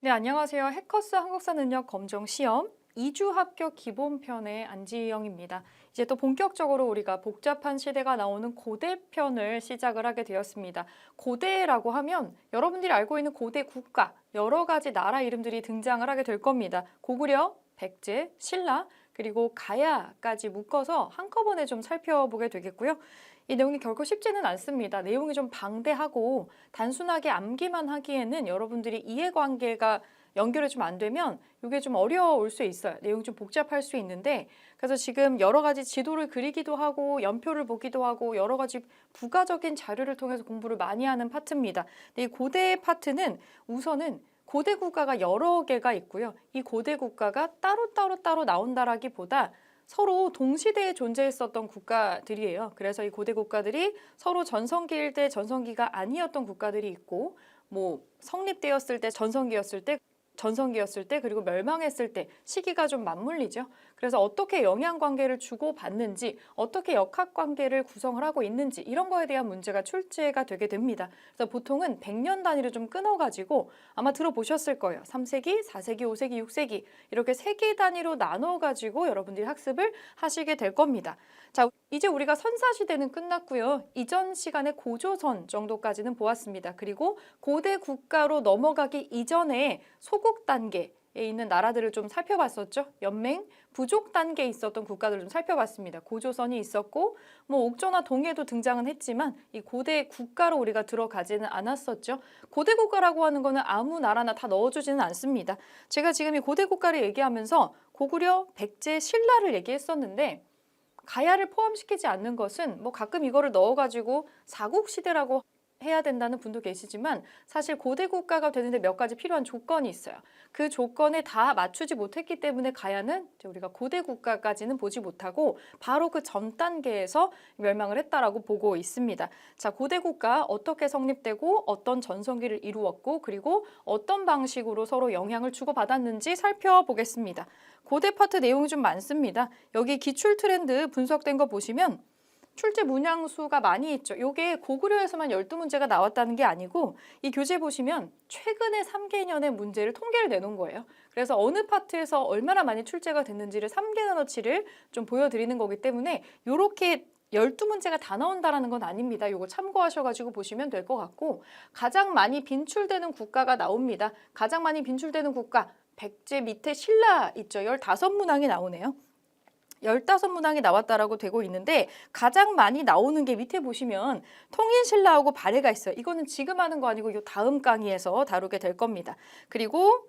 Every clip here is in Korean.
네, 안녕하세요. 해커스 한국사 능력 검정 시험 2주 합격 기본편의 안지영입니다. 이제 또 본격적으로 우리가 복잡한 시대가 나오는 고대편을 시작을 하게 되었습니다. 고대라고 하면 여러분들이 알고 있는 고대 국가, 여러 가지 나라 이름들이 등장을 하게 될 겁니다. 고구려, 백제, 신라, 그리고 가야까지 묶어서 한꺼번에 좀 살펴보게 되겠고요. 이 내용이 결코 쉽지는 않습니다. 내용이 좀 방대하고 단순하게 암기만 하기에는 여러분들이 이해관계가 연결이 좀 안 되면 이게 좀 어려울 수 있어요. 내용이 좀 복잡할 수 있는데 그래서 지금 여러 가지 지도를 그리기도 하고 연표를 보기도 하고 여러 가지 부가적인 자료를 통해서 공부를 많이 하는 파트입니다. 근데 이 고대 파트는 우선은 고대 국가가 여러 개가 있고요. 이 고대 국가가 따로 나온다라기보다 서로 동시대에 존재했었던 국가들이에요. 그래서 이 고대 국가들이 서로 전성기일 때 전성기가 아니었던 국가들이 있고 뭐 성립되었을 때 전성기였을 때 그리고 멸망했을 때 시기가 좀 맞물리죠. 그래서 어떻게 영향관계를 주고받는지 어떻게 역학관계를 구성을 하고 있는지 이런 거에 대한 문제가 출제가 되게 됩니다. 그래서 보통은 100년 단위로 좀 끊어가지고 아마 들어보셨을 거예요. 3세기, 4세기, 5세기, 6세기 이렇게 세기 단위로 나눠가지고 여러분들이 학습을 하시게 될 겁니다. 자, 이제 우리가 선사시대는 끝났고요. 이전 시간에 고조선 정도까지는 보았습니다. 그리고 고대 국가로 넘어가기 이전에 소국 단계에 있는 나라들을 좀 살펴봤었죠. 연맹, 부족 단계에 있었던 국가들을 좀 살펴봤습니다. 고조선이 있었고 뭐 옥저나 동해도 등장은 했지만 이 고대 국가로 우리가 들어가지는 않았었죠. 고대 국가라고 하는 거는 아무 나라나 다 넣어주지는 않습니다. 제가 지금 이 고대 국가를 얘기하면서 고구려, 백제, 신라를 얘기했었는데 가야를 포함시키지 않는 것은 뭐 가끔 이거를 넣어가지고 사국시대라고 해야 된다는 분도 계시지만 사실 고대 국가가 되는데 몇 가지 필요한 조건이 있어요. 그 조건에 다 맞추지 못했기 때문에 가야는 우리가 고대 국가까지는 보지 못하고 바로 그 전 단계에서 멸망을 했다라고 보고 있습니다. 자, 고대 국가 어떻게 성립되고 어떤 전성기를 이루었고 그리고 어떤 방식으로 서로 영향을 주고받았는지 살펴보겠습니다. 고대 파트 내용이 좀 많습니다. 여기 기출 트렌드 분석된 거 보시면 출제 문양수가 많이 있죠. 이게 고구려에서만 12문제가 나왔다는 게 아니고 이 교재 보시면 최근에 3개년의 문제를 통계를 내놓은 거예요. 그래서 어느 파트에서 얼마나 많이 출제가 됐는지를 3개년어치를 좀 보여드리는 거기 때문에 이렇게 12문제가 다 나온다라는 건 아닙니다. 이거 참고하셔가지고 보시면 될 것 같고 가장 많이 빈출되는 국가가 나옵니다. 가장 많이 빈출되는 국가 백제 밑에 신라 있죠. 15문항이 나오네요. 15문항이 나왔다라고 되고 있는데 가장 많이 나오는 게 밑에 보시면 통일신라하고 발해가 있어요. 이거는 지금 하는 거 아니고 이 다음 강의에서 다루게 될 겁니다. 그리고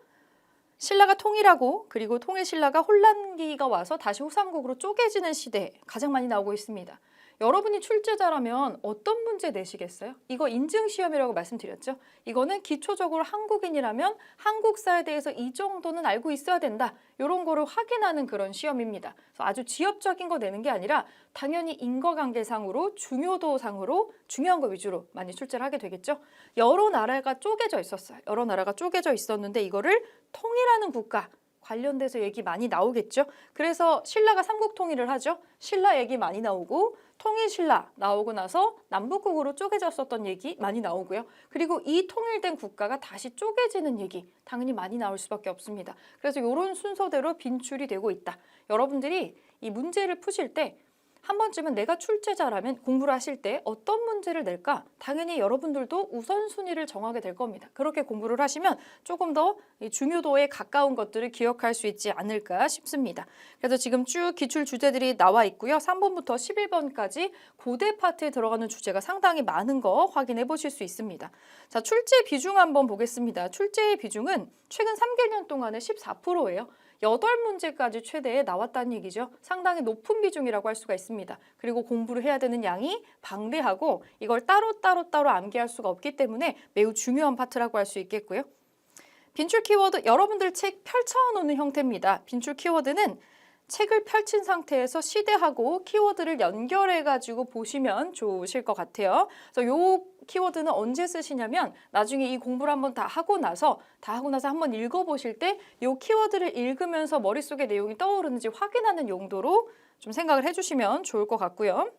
신라가 통일하고 그리고 통일신라가 혼란기가 와서 다시 후삼국으로 쪼개지는 시대 가장 많이 나오고 있습니다. 여러분이 출제자라면 어떤 문제 내시겠어요? 이거 인증시험이라고 말씀드렸죠? 이거는 기초적으로 한국인이라면 한국사에 대해서 이 정도는 알고 있어야 된다. 이런 거를 확인하는 그런 시험입니다. 그래서 아주 지엽적인 거 내는 게 아니라 당연히 인과관계상으로 중요도상으로 중요한 거 위주로 많이 출제를 하게 되겠죠? 여러 나라가 쪼개져 있었어요. 여러 나라가 쪼개져 있었는데 이거를 통일하는 국가 관련돼서 얘기 많이 나오겠죠? 그래서 신라가 삼국 통일을 하죠. 신라 얘기 많이 나오고 통일신라 나오고 나서 남북국으로 쪼개졌었던 얘기 많이 나오고요. 그리고 이 통일된 국가가 다시 쪼개지는 얘기 당연히 많이 나올 수밖에 없습니다. 그래서 이런 순서대로 빈출이 되고 있다. 여러분들이 이 문제를 푸실 때 한 번쯤은 내가 출제자라면 공부를 하실 때 어떤 문제를 낼까? 당연히 여러분들도 우선순위를 정하게 될 겁니다. 그렇게 공부를 하시면 조금 더 중요도에 가까운 것들을 기억할 수 있지 않을까 싶습니다. 그래서 지금 쭉 기출 주제들이 나와 있고요. 3번부터 11번까지 고대 파트에 들어가는 주제가 상당히 많은 거 확인해 보실 수 있습니다. 자, 출제 비중 한번 보겠습니다. 출제의 비중은 최근 3개년 동안에 14%예요. 8문제까지 최대에 나왔다는 얘기죠. 상당히 높은 비중이라고 할 수가 있습니다. 그리고 공부를 해야 되는 양이 방대하고 이걸 따로 암기할 수가 없기 때문에 매우 중요한 파트라고 할 수 있겠고요. 빈출 키워드 여러분들 책 펼쳐놓는 형태입니다. 빈출 키워드는 책을 펼친 상태에서 시대하고 키워드를 연결해가지고 보시면 좋으실 것 같아요. 그래서 요 키워드는 언제 쓰시냐면 나중에 이 공부를 한번 다 하고 나서 한번 읽어보실 때 요 키워드를 읽으면서 머릿속에 내용이 떠오르는지 확인하는 용도로 좀 생각을 해주시면 좋을 것 같고요.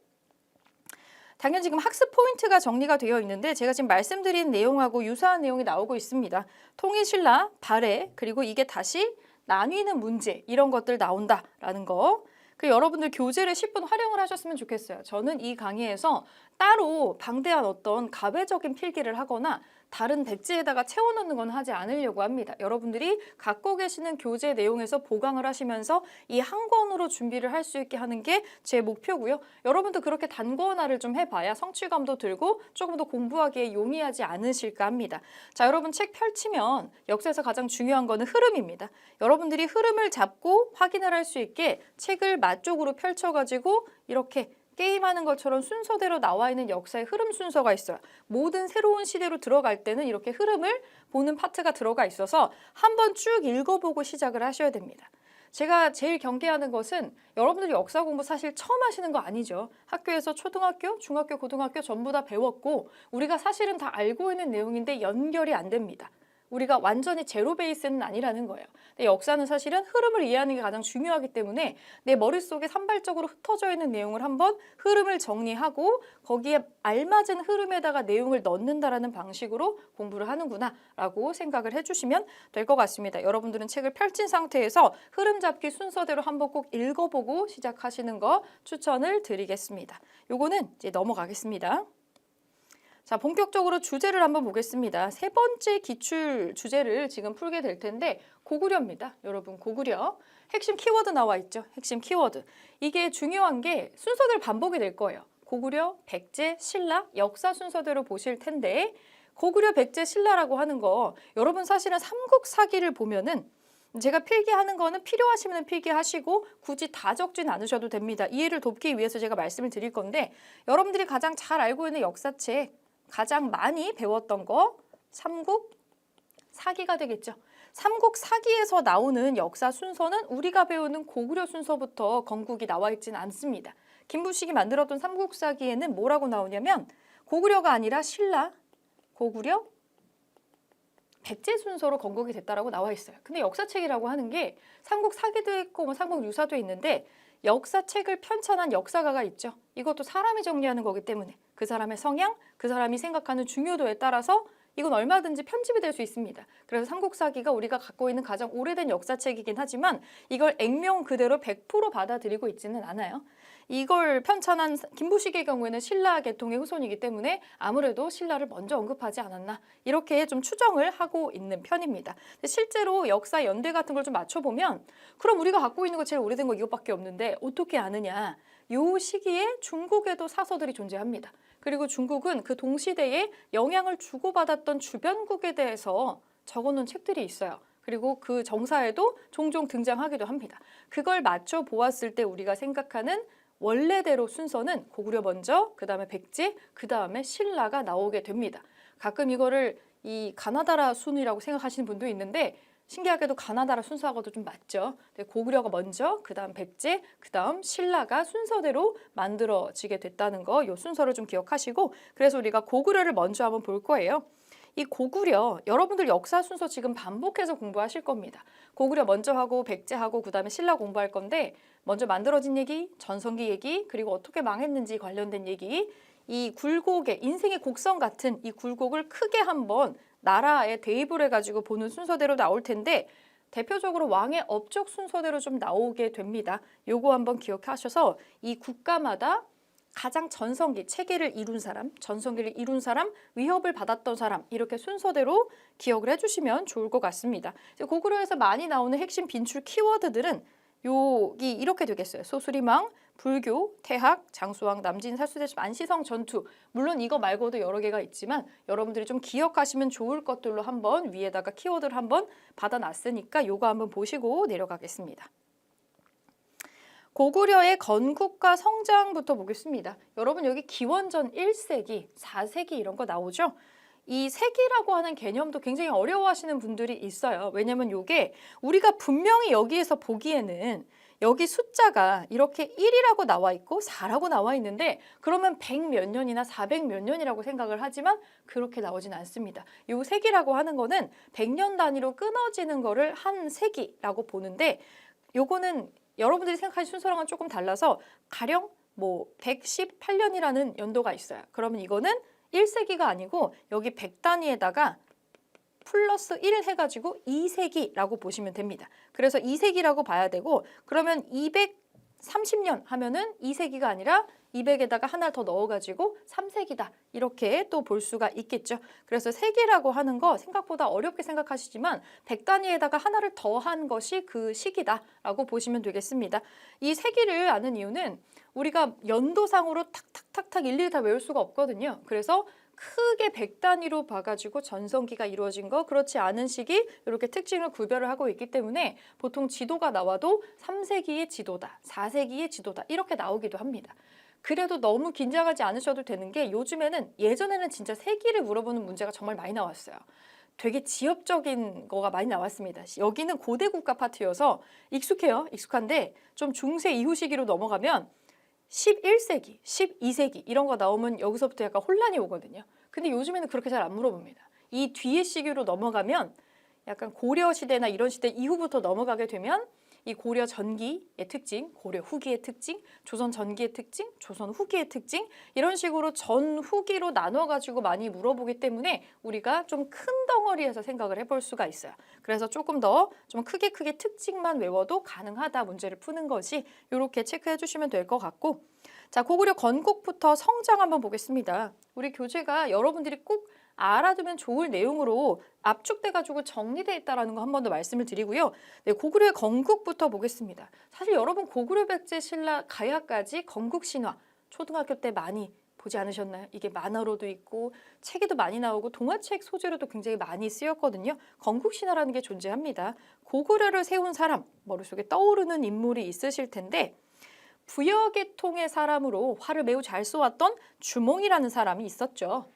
당연히 지금 학습 포인트가 정리가 되어 있는데 제가 지금 말씀드린 내용하고 유사한 내용이 나오고 있습니다. 통일신라, 발해, 그리고 이게 다시 나뉘는 문제 이런 것들 나온다라는 거. 그 여러분들 교재를 10분 활용을 하셨으면 좋겠어요. 저는 이 강의에서 따로 방대한 어떤 가외적인 필기를 하거나 다른 백지에다가 채워넣는 건 하지 않으려고 합니다. 여러분들이 갖고 계시는 교재 내용에서 보강을 하시면서 이 한 권으로 준비를 할 수 있게 하는 게 제 목표고요. 여러분도 그렇게 단권화를 좀 해봐야 성취감도 들고 조금 더 공부하기에 용이하지 않으실까 합니다. 자, 여러분 책 펼치면 역사에서 가장 중요한 거는 흐름입니다. 여러분들이 흐름을 잡고 확인을 할 수 있게 책을 맞쪽으로 펼쳐가지고 이렇게 게임하는 것처럼 순서대로 나와 있는 역사의 흐름 순서가 있어요. 모든 새로운 시대로 들어갈 때는 이렇게 흐름을 보는 파트가 들어가 있어서 한번 쭉 읽어보고 시작을 하셔야 됩니다. 제가 제일 경계하는 것은 여러분들이 역사 공부 사실 처음 하시는 거 아니죠. 학교에서 초등학교, 중학교, 고등학교 전부 다 배웠고 우리가 사실은 다 알고 있는 내용인데 연결이 안 됩니다. 우리가 완전히 제로 베이스는 아니라는 거예요. 근데 역사는 사실은 흐름을 이해하는 게 가장 중요하기 때문에 내 머릿속에 산발적으로 흩어져 있는 내용을 한번 흐름을 정리하고 거기에 알맞은 흐름에다가 내용을 넣는다라는 방식으로 공부를 하는구나 라고 생각을 해주시면 될 것 같습니다. 여러분들은 책을 펼친 상태에서 흐름 잡기 순서대로 한번 꼭 읽어보고 시작하시는 거 추천을 드리겠습니다. 요거는 이제 넘어가겠습니다. 자, 본격적으로 주제를 한번 보겠습니다. 세 번째 기출 주제를 지금 풀게 될 텐데 고구려입니다. 여러분 고구려. 핵심 키워드 나와 있죠. 핵심 키워드. 이게 중요한 게 순서대로 반복이 될 거예요. 고구려, 백제, 신라, 역사 순서대로 보실 텐데 고구려, 백제, 신라라고 하는 거 여러분 사실은 삼국사기를 보면은 제가 필기하는 거는 필요하시면 필기하시고 굳이 다 적진 않으셔도 됩니다. 이해를 돕기 위해서 제가 말씀을 드릴 건데 여러분들이 가장 잘 알고 있는 역사책 가장 많이 배웠던 거 삼국사기가 되겠죠. 삼국사기에서 나오는 역사 순서는 우리가 배우는 고구려 순서부터 건국이 나와 있지는 않습니다. 김부식이 만들었던 삼국사기에는 뭐라고 나오냐면 고구려가 아니라 신라, 고구려, 백제 순서로 건국이 됐다라고 나와 있어요. 근데 역사책이라고 하는 게 삼국사기도 있고 뭐 삼국유사도 있는데 역사책을 편찬한 역사가가 있죠. 이것도 사람이 정리하는 거기 때문에 그 사람의 성향, 그 사람이 생각하는 중요도에 따라서 이건 얼마든지 편집이 될 수 있습니다. 그래서 삼국사기가 우리가 갖고 있는 가장 오래된 역사책이긴 하지만 이걸 액면 그대로 100% 받아들이고 있지는 않아요. 이걸 편찬한 김부식의 경우에는 신라 계통의 후손이기 때문에 아무래도 신라를 먼저 언급하지 않았나 이렇게 좀 추정을 하고 있는 편입니다. 실제로 역사 연대 같은 걸 좀 맞춰보면 그럼 우리가 갖고 있는 거 제일 오래된 거 이것밖에 없는데 어떻게 아느냐. 요 시기에 중국에도 사서들이 존재합니다. 그리고 중국은 그 동시대에 영향을 주고받았던 주변국에 대해서 적어놓은 책들이 있어요. 그리고 그 정사에도 종종 등장하기도 합니다. 그걸 맞춰 보았을 때 우리가 생각하는 원래대로 순서는 고구려 먼저, 그 다음에 백제, 그 다음에 신라가 나오게 됩니다. 가끔 이거를 이 가나다라 순이라고 생각하시는 분도 있는데 신기하게도 가나다라 순서하고도 좀 맞죠. 고구려가 먼저, 그 다음 백제, 그 다음 신라가 순서대로 만들어지게 됐다는 거, 이 순서를 좀 기억하시고 그래서 우리가 고구려를 먼저 한번 볼 거예요. 이 고구려, 여러분들 역사 순서 지금 반복해서 공부하실 겁니다. 고구려 먼저 하고 백제하고 그 다음에 신라 공부할 건데 먼저 만들어진 얘기, 전성기 얘기, 그리고 어떻게 망했는지 관련된 얘기, 이 굴곡의 인생의 곡선 같은 이 굴곡을 크게 한번 나라에 대입을 해가지고 보는 순서대로 나올 텐데 대표적으로 왕의 업적 순서대로 좀 나오게 됩니다. 요거 한번 기억하셔서 이 국가마다 가장 전성기, 체계를 이룬 사람, 전성기를 이룬 사람, 위협을 받았던 사람 이렇게 순서대로 기억을 해주시면 좋을 것 같습니다. 고구려에서 많이 나오는 핵심 빈출 키워드들은 여기 이렇게 되겠어요. 소수리망, 불교, 태학, 장수왕, 남진, 살수대첩, 안시성, 전투. 물론 이거 말고도 여러 개가 있지만 여러분들이 좀 기억하시면 좋을 것들로 한번 위에다가 키워드를 한번 받아놨으니까 요거 한번 보시고 내려가겠습니다. 고구려의 건국과 성장부터 보겠습니다. 여러분 여기 기원전 1세기, 4세기 이런 거 나오죠? 이 세기라고 하는 개념도 굉장히 어려워하시는 분들이 있어요. 왜냐면 이게 우리가 분명히 여기에서 보기에는 여기 숫자가 이렇게 1이라고 나와 있고 4라고 나와 있는데 그러면 100 몇 년이나 400 몇 년이라고 생각을 하지만 그렇게 나오진 않습니다. 이 세기라고 하는 거는 100년 단위로 끊어지는 거를 한 세기라고 보는데 요거는 여러분들이 생각하신 순서랑은 조금 달라서 가령 뭐 118년이라는 연도가 있어요. 그러면 이거는 1세기가 아니고 여기 100단위에다가 플러스 1 해가지고 2세기라고 보시면 됩니다. 그래서 2세기라고 봐야 되고 그러면 230년 하면은 2세기가 아니라 200에다가 하나 더 넣어가지고 3세기다 이렇게 또 볼 수가 있겠죠. 그래서 세기라고 하는 거 생각보다 어렵게 생각하시지만 100단위에다가 하나를 더한 것이 그 시기다라고 보시면 되겠습니다. 이 세기를 아는 이유는 우리가 연도상으로 탁탁탁탁 일일이 다 외울 수가 없거든요. 그래서 크게 100단위로 봐가지고 전성기가 이루어진 거 그렇지 않은 시기 이렇게 특징을 구별을 하고 있기 때문에 보통 지도가 나와도 3세기의 지도다, 4세기의 지도다 이렇게 나오기도 합니다. 그래도 너무 긴장하지 않으셔도 되는 게 요즘에는 예전에는 진짜 세기를 물어보는 문제가 정말 많이 나왔어요. 되게 지역적인 거가 많이 나왔습니다. 여기는 고대 국가 파트여서 익숙해요. 익숙한데 좀 중세 이후 시기로 넘어가면 11세기, 12세기 이런 거 나오면 여기서부터 약간 혼란이 오거든요. 근데 요즘에는 그렇게 잘 안 물어봅니다. 이 뒤의 시기로 넘어가면 약간 고려 시대나 이런 시대 이후부터 넘어가게 되면 이 고려 전기의 특징, 고려 후기의 특징, 조선 전기의 특징, 조선 후기의 특징 이런 식으로 전 후기로 나눠가지고 많이 물어보기 때문에 우리가 좀 큰 덩어리에서 생각을 해볼 수가 있어요. 그래서 조금 더 좀 크게 특징만 외워도 가능하다 문제를 푸는 것이 이렇게 체크해 주시면 될 것 같고 자 고구려 건국부터 성장 한번 보겠습니다. 우리 교재가 여러분들이 꼭 알아두면 좋을 내용으로 압축돼가지고 정리되어 있다는 거 한 번 더 말씀을 드리고요. 네, 고구려의 건국부터 보겠습니다. 사실 여러분 고구려 백제 신라 가야까지 건국신화 초등학교 때 많이 보지 않으셨나요? 이게 만화로도 있고 책에도 많이 나오고 동화책 소재로도 굉장히 많이 쓰였거든요. 건국신화라는 게 존재합니다. 고구려를 세운 사람, 머릿속에 떠오르는 인물이 있으실 텐데 부여계통의 사람으로 활을 매우 잘 쏘았던 주몽이라는 사람이 있었죠.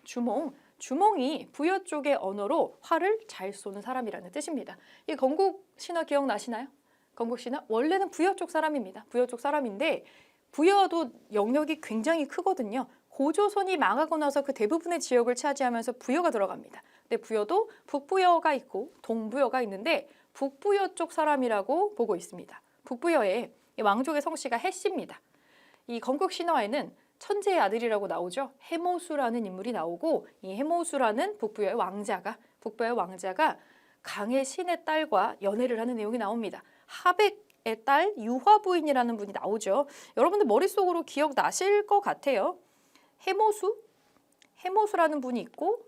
주몽이 부여 쪽의 언어로 활을 잘 쏘는 사람이라는 뜻입니다. 이 건국신화 기억나시나요? 건국신화 원래는 부여 쪽 사람입니다. 부여 쪽 사람인데 부여도 영역이 굉장히 크거든요. 고조선이 망하고 나서 그 대부분의 지역을 차지하면서 부여가 들어갑니다. 근데 부여도 북부여가 있고 동부여가 있는데 북부여 쪽 사람이라고 보고 있습니다. 북부여에 왕족의 성씨가 해씨입니다. 이 건국신화에는 천재의 아들이라고 나오죠. 해모수라는 인물이 나오고 이 해모수라는 북부여의 왕자가 강의 신의 딸과 연애를 하는 내용이 나옵니다. 하백의 딸 유화 부인이라는 분이 나오죠. 여러분들 머릿속으로 기억나실 것 같아요. 해모수라는 분이 있고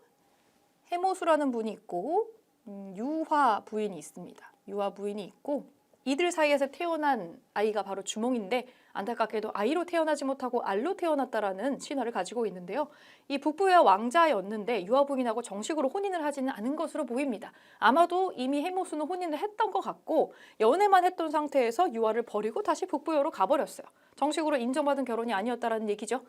유화 부인이 있습니다. 유화 부인이 있고 이들 사이에서 태어난 아이가 바로 주몽인데 안타깝게도 아이로 태어나지 못하고 알로 태어났다라는 신화를 가지고 있는데요. 이 북부여 왕자였는데 유화 부인하고 정식으로 혼인을 하지는 않은 것으로 보입니다. 아마도 이미 해모수는 혼인을 했던 것 같고 연애만 했던 상태에서 유화를 버리고 다시 북부여로 가버렸어요. 정식으로 인정받은 결혼이 아니었다라는 얘기죠.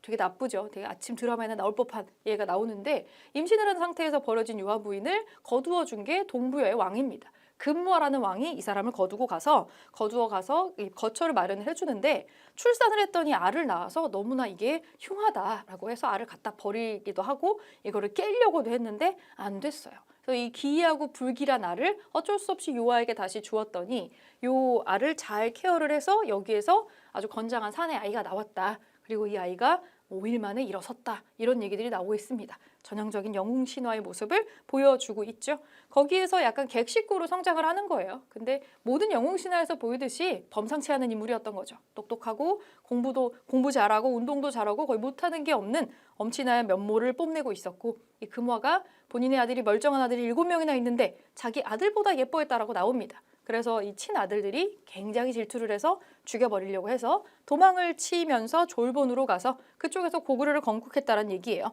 되게 나쁘죠. 되게 아침 드라마에나 나올 법한 얘가 나오는데 임신을 한 상태에서 버려진 유화 부인을 거두어 준 게 동부여의 왕입니다. 금무화라는 왕이 이 사람을 거두어 가서 이 거처를 마련을 해주는데 출산을 했더니 알을 낳아서 너무나 이게 흉하다라고 해서 알을 갖다 버리기도 하고 이거를 깨려고도 했는데 안 됐어요. 그래서 이 기이하고 불길한 알을 어쩔 수 없이 유아에게 다시 주었더니 요 알을 잘 케어를 해서 여기에서 아주 건장한 사내 아이가 나왔다. 그리고 이 아이가 5일 만에 일어섰다. 이런 얘기들이 나오고 있습니다. 전형적인 영웅 신화의 모습을 보여주고 있죠. 거기에서 약간 객식구로 성장을 하는 거예요. 근데 모든 영웅 신화에서 보이듯이 범상치 않은 인물이었던 거죠. 똑똑하고 공부 잘하고 운동도 잘하고 거의 못하는 게 없는 엄친아의 면모를 뽐내고 있었고 이 금화가 본인의 아들이 멀쩡한 아들이 7명이나 있는데 자기 아들보다 예뻐했다라고 나옵니다. 그래서 이 친아들들이 굉장히 질투를 해서 죽여버리려고 해서 도망을 치면서 졸본으로 가서 그쪽에서 고구려를 건국했다는 얘기예요.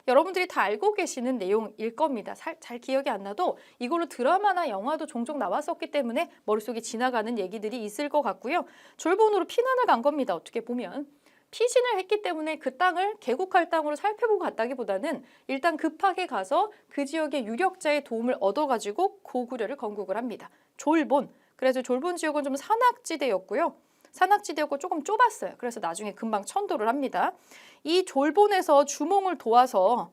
여러분들이 다 알고 계시는 내용일 겁니다. 잘 기억이 안 나도 이걸로 드라마나 영화도 종종 나왔었기 때문에 머릿속에 지나가는 얘기들이 있을 것 같고요. 졸본으로 피난을 간 겁니다. 어떻게 보면. 피신을 했기 때문에 그 땅을 개국할 땅으로 살펴보고 갔다기보다는 일단 급하게 가서 그 지역의 유력자의 도움을 얻어가지고 고구려를 건국을 합니다. 졸본. 그래서 졸본 지역은 좀 산악지대였고 조금 좁았어요. 그래서 나중에 금방 천도를 합니다. 이 졸본에서 주몽을 도와서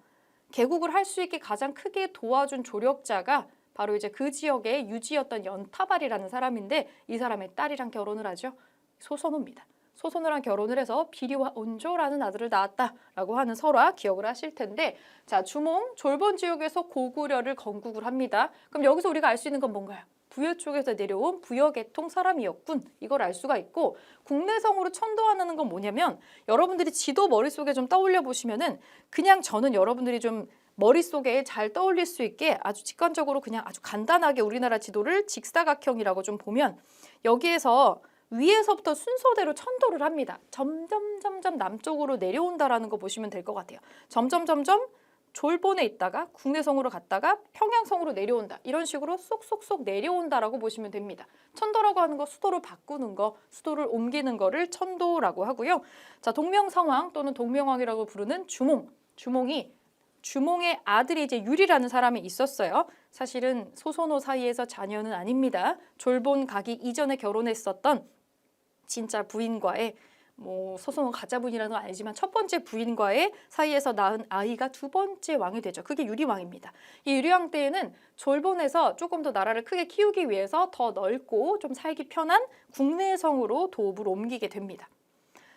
개국을 할 수 있게 가장 크게 도와준 조력자가 바로 이제 그 지역의 유지였던 연타발이라는 사람인데 이 사람의 딸이랑 결혼을 하죠. 소선호입니다. 소손우랑 결혼을 해서 비리와 온조라는 아들을 낳았다라고 하는 설화 기억을 하실 텐데, 자, 주몽, 졸본 지역에서 고구려를 건국을 합니다. 그럼 여기서 우리가 알 수 있는 건 뭔가요? 부여 쪽에서 내려온 부여계통 사람이었군. 이걸 알 수가 있고, 국내성으로 천도하는 건 뭐냐면, 여러분들이 지도 머릿속에 좀 떠올려 보시면은, 그냥 저는 여러분들이 좀 머릿속에 잘 떠올릴 수 있게 아주 직관적으로 그냥 아주 간단하게 우리나라 지도를 직사각형이라고 좀 보면, 여기에서 위에서부터 순서대로 천도를 합니다. 점점 남쪽으로 내려온다라는 거 보시면 될 것 같아요. 점점 졸본에 있다가 국내성으로 갔다가 평양성으로 내려온다. 이런 식으로 쏙쏙쏙 내려온다라고 보시면 됩니다. 천도라고 하는 거 수도를 바꾸는 거, 수도를 옮기는 거를 천도라고 하고요. 자, 동명성왕 또는 동명왕이라고 부르는 주몽. 주몽의 아들이 이제 유리라는 사람이 있었어요. 사실은 소손오 사이에서 자녀는 아닙니다. 졸본 가기 이전에 결혼했었던 진짜 부인과의 소손오 가짜부인이라는 건 아니지만 첫 번째 부인과의 사이에서 낳은 아이가 두 번째 왕이 되죠. 그게 유리왕입니다. 이 유리왕 때에는 졸본에서 조금 더 나라를 크게 키우기 위해서 더 넓고 좀 살기 편한 국내성으로 도읍을 옮기게 됩니다.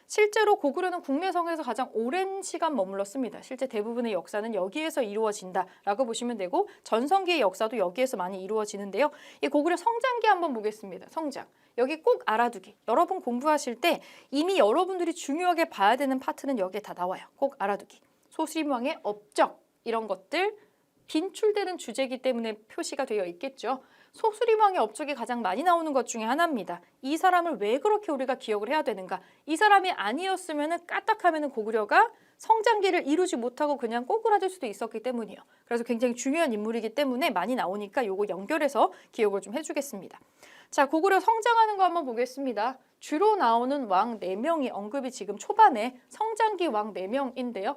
실제로 고구려는 국내성에서 가장 오랜 시간 머물렀습니다. 실제 대부분의 역사는 여기에서 이루어진다라고 보시면 되고, 전성기의 역사도 여기에서 많이 이루어지는데요. 이 고구려 성장기 한번 보겠습니다. 성장. 여기 꼭 알아두기. 여러분 공부하실 때 이미 여러분들이 중요하게 봐야 되는 파트는 여기에 다 나와요. 꼭 알아두기. 소수림왕의 업적, 이런 것들 빈출되는 주제이기 때문에 표시가 되어 있겠죠. 소수림왕의 업적이 가장 많이 나오는 것 중에 하나입니다. 이 사람을 왜 그렇게 우리가 기억을 해야 되는가? 이 사람이 아니었으면 까딱하면 고구려가 성장기를 이루지 못하고 그냥 꼬꾸라질 수도 있었기 때문이에요. 그래서 굉장히 중요한 인물이기 때문에 많이 나오니까 요거 연결해서 기억을 좀 해주겠습니다. 자, 고구려 성장하는 거 한번 보겠습니다. 주로 나오는 왕 4명이 언급이 지금 초반에 성장기 왕 4명인데요.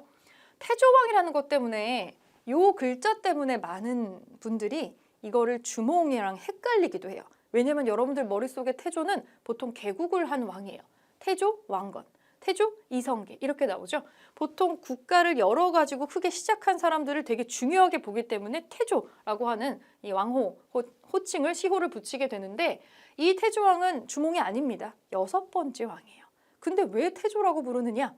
태조왕이라는 것 때문에 요 글자 때문에 많은 분들이 이거를 주몽이랑 헷갈리기도 해요. 왜냐면 여러분들 머릿속에 태조는 보통 개국을 한 왕이에요. 태조, 왕건, 태조, 이성계 이렇게 나오죠. 보통 국가를 열어가지고 크게 시작한 사람들을 되게 중요하게 보기 때문에 태조라고 하는 이 왕호, 호칭을 시호를 붙이게 되는데, 이 태조왕은 주몽이 아닙니다. 6번째 왕이에요. 근데 왜 태조라고 부르느냐?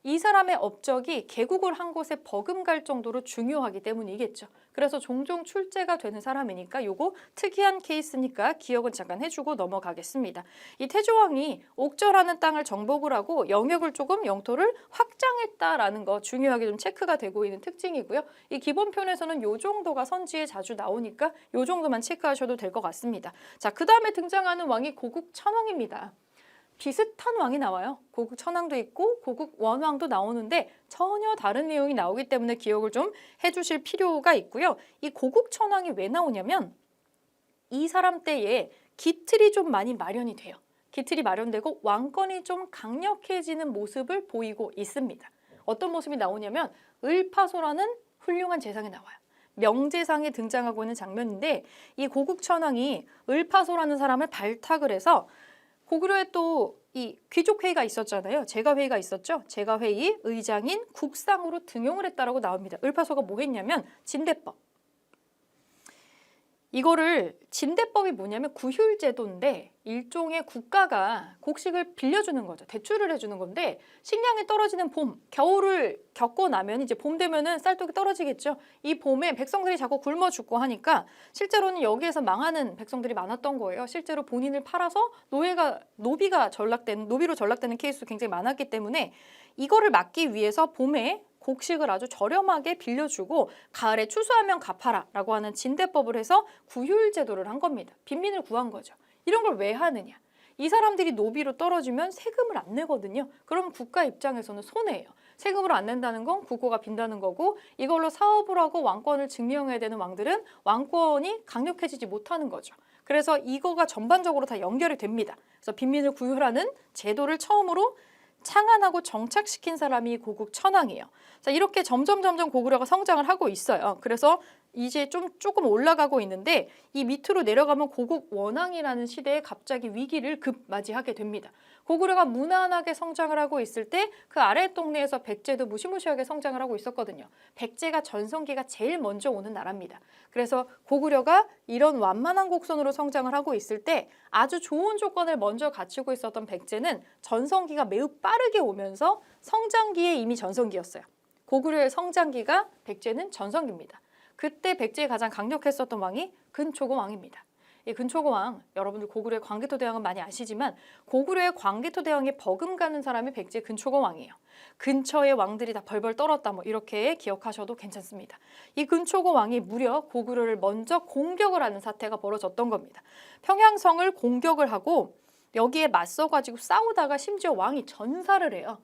이 사람의 업적이 개국을 한 곳에 버금갈 정도로 중요하기 때문이겠죠. 그래서 종종 출제가 되는 사람이니까 요거 특이한 케이스니까 기억은 잠깐 해주고 넘어가겠습니다. 이 태조왕이 옥저라는 땅을 정복을 하고 영역을 조금 영토를 확장했다라는 거 중요하게 좀 체크가 되고 있는 특징이고요. 이 기본편에서는 요 정도가 선지에 자주 나오니까 요 정도만 체크하셔도 될 것 같습니다. 자, 그 다음에 등장하는 왕이 고국 천왕입니다. 비슷한 왕이 나와요. 고국 천왕도 있고 고국 원왕도 나오는데 전혀 다른 내용이 나오기 때문에 기억을 좀 해주실 필요가 있고요. 이 고국 천왕이 왜 나오냐면 이 사람 때에 기틀이 좀 많이 마련이 돼요. 기틀이 마련되고 왕권이 좀 강력해지는 모습을 보이고 있습니다. 어떤 모습이 나오냐면 을파소라는 훌륭한 재상이 나와요. 명재상에 등장하고 있는 장면인데, 이 고국 천왕이 을파소라는 사람을 발탁을 해서 고구려에 또 이 귀족회의가 있었잖아요. 제가회의가 있었죠. 제가회의 의장인 국상으로 등용을 했다라고 나옵니다. 을파소가 뭐 했냐면 진대법. 이거를 진대법이 뭐냐면 구휼제도인데 일종의 국가가 곡식을 빌려주는 거죠. 대출을 해주는 건데, 식량이 떨어지는 봄, 겨울을 겪고 나면 이제 봄 되면은 쌀떡이 떨어지겠죠. 이 봄에 백성들이 자꾸 굶어 죽고 하니까 실제로는 여기에서 망하는 백성들이 많았던 거예요. 실제로 본인을 팔아서 노비로 전락되는 케이스도 굉장히 많았기 때문에 이거를 막기 위해서 봄에 곡식을 아주 저렴하게 빌려주고 가을에 추수하면 갚아라 라고 하는 진대법을 해서 구휼제도를 한 겁니다. 빈민을 구한 거죠. 이런 걸 왜 하느냐? 이 사람들이 노비로 떨어지면 세금을 안 내거든요. 그럼 국가 입장에서는 손해예요. 세금을 안 낸다는 건 국고가 빈다는 거고, 이걸로 사업을 하고 왕권을 증명해야 되는 왕들은 왕권이 강력해지지 못하는 거죠. 그래서 이거가 전반적으로 다 연결이 됩니다. 그래서 빈민을 구휼하는 제도를 처음으로 창안하고 정착시킨 사람이 고국 천왕이에요. 자, 이렇게 점점 고구려가 성장을 하고 있어요. 그래서 이제 조금 올라가고 있는데 이 밑으로 내려가면 고국 원왕이라는 시대에 갑자기 위기를 급맞이하게 됩니다. 고구려가 무난하게 성장을 하고 있을 때 그 아래 동네에서 백제도 무시무시하게 성장을 하고 있었거든요. 백제가 전성기가 제일 먼저 오는 나라입니다. 그래서 고구려가 이런 완만한 곡선으로 성장을 하고 있을 때 아주 좋은 조건을 먼저 갖추고 있었던 백제는 전성기가 매우 빠르게 오면서 성장기에 이미 전성기였어요. 고구려의 성장기가 백제는 전성기입니다. 그때 백제에 가장 강력했었던 왕이 근초고 왕입니다. 이 근초고 왕, 여러분들 고구려의 광개토 대왕은 많이 아시지만 고구려의 광개토 대왕에 버금가는 사람이 백제 근초고 왕이에요. 근처의 왕들이 다 벌벌 떨었다 뭐 이렇게 기억하셔도 괜찮습니다. 이 근초고 왕이 무려 고구려를 먼저 공격을 하는 사태가 벌어졌던 겁니다. 평양성을 공격을 하고 여기에 맞서가지고 싸우다가 심지어 왕이 전사를 해요.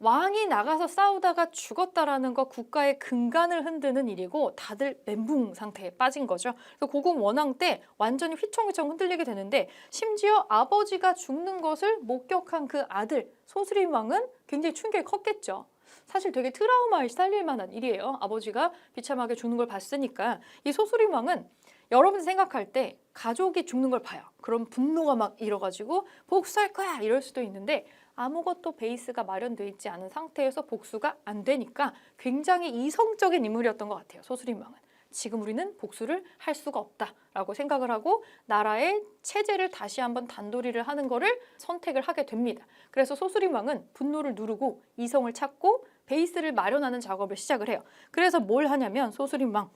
왕이 나가서 싸우다가 죽었다라는 거 국가의 근간을 흔드는 일이고 다들 멘붕 상태에 빠진 거죠. 그래서 고국 원왕 때 완전히 휘청휘청 흔들리게 되는데 심지어 아버지가 죽는 것을 목격한 그 아들 소스림 왕은 굉장히 충격이 컸겠죠. 사실 되게 트라우마에 시달릴 만한 일이에요. 아버지가 비참하게 죽는 걸 봤으니까. 이 소스림 왕은 여러분 생각할 때 가족이 죽는 걸 봐요. 그럼 분노가 막 일어가지고 복수할 거야 이럴 수도 있는데 아무것도 베이스가 마련되어 있지 않은 상태에서 복수가 안 되니까 굉장히 이성적인 인물이었던 것 같아요. 소스림 왕은. 지금 우리는 복수를 할 수가 없다라고 생각을 하고 나라의 체제를 다시 한번 단도리를 하는 거를 선택을 하게 됩니다. 그래서 소스림 왕은 분노를 누르고 이성을 찾고 베이스를 마련하는 작업을 시작을 해요. 그래서 뭘 하냐면 소스림 왕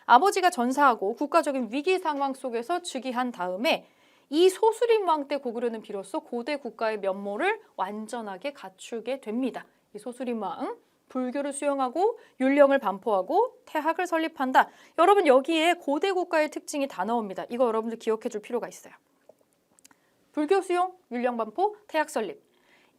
아버지가 전사하고 국가적인 위기 상황 속에서 즉위한 다음에 이 소스림 왕 때 고구려는 비로소 고대 국가의 면모를 완전하게 갖추게 됩니다. 이 소스림 왕 불교를 수용하고 율령을 반포하고 태학을 설립한다. 여러분 여기에 고대 국가의 특징이 다 나옵니다. 이거 여러분들 기억해 줄 필요가 있어요. 불교 수용, 율령 반포, 태학 설립.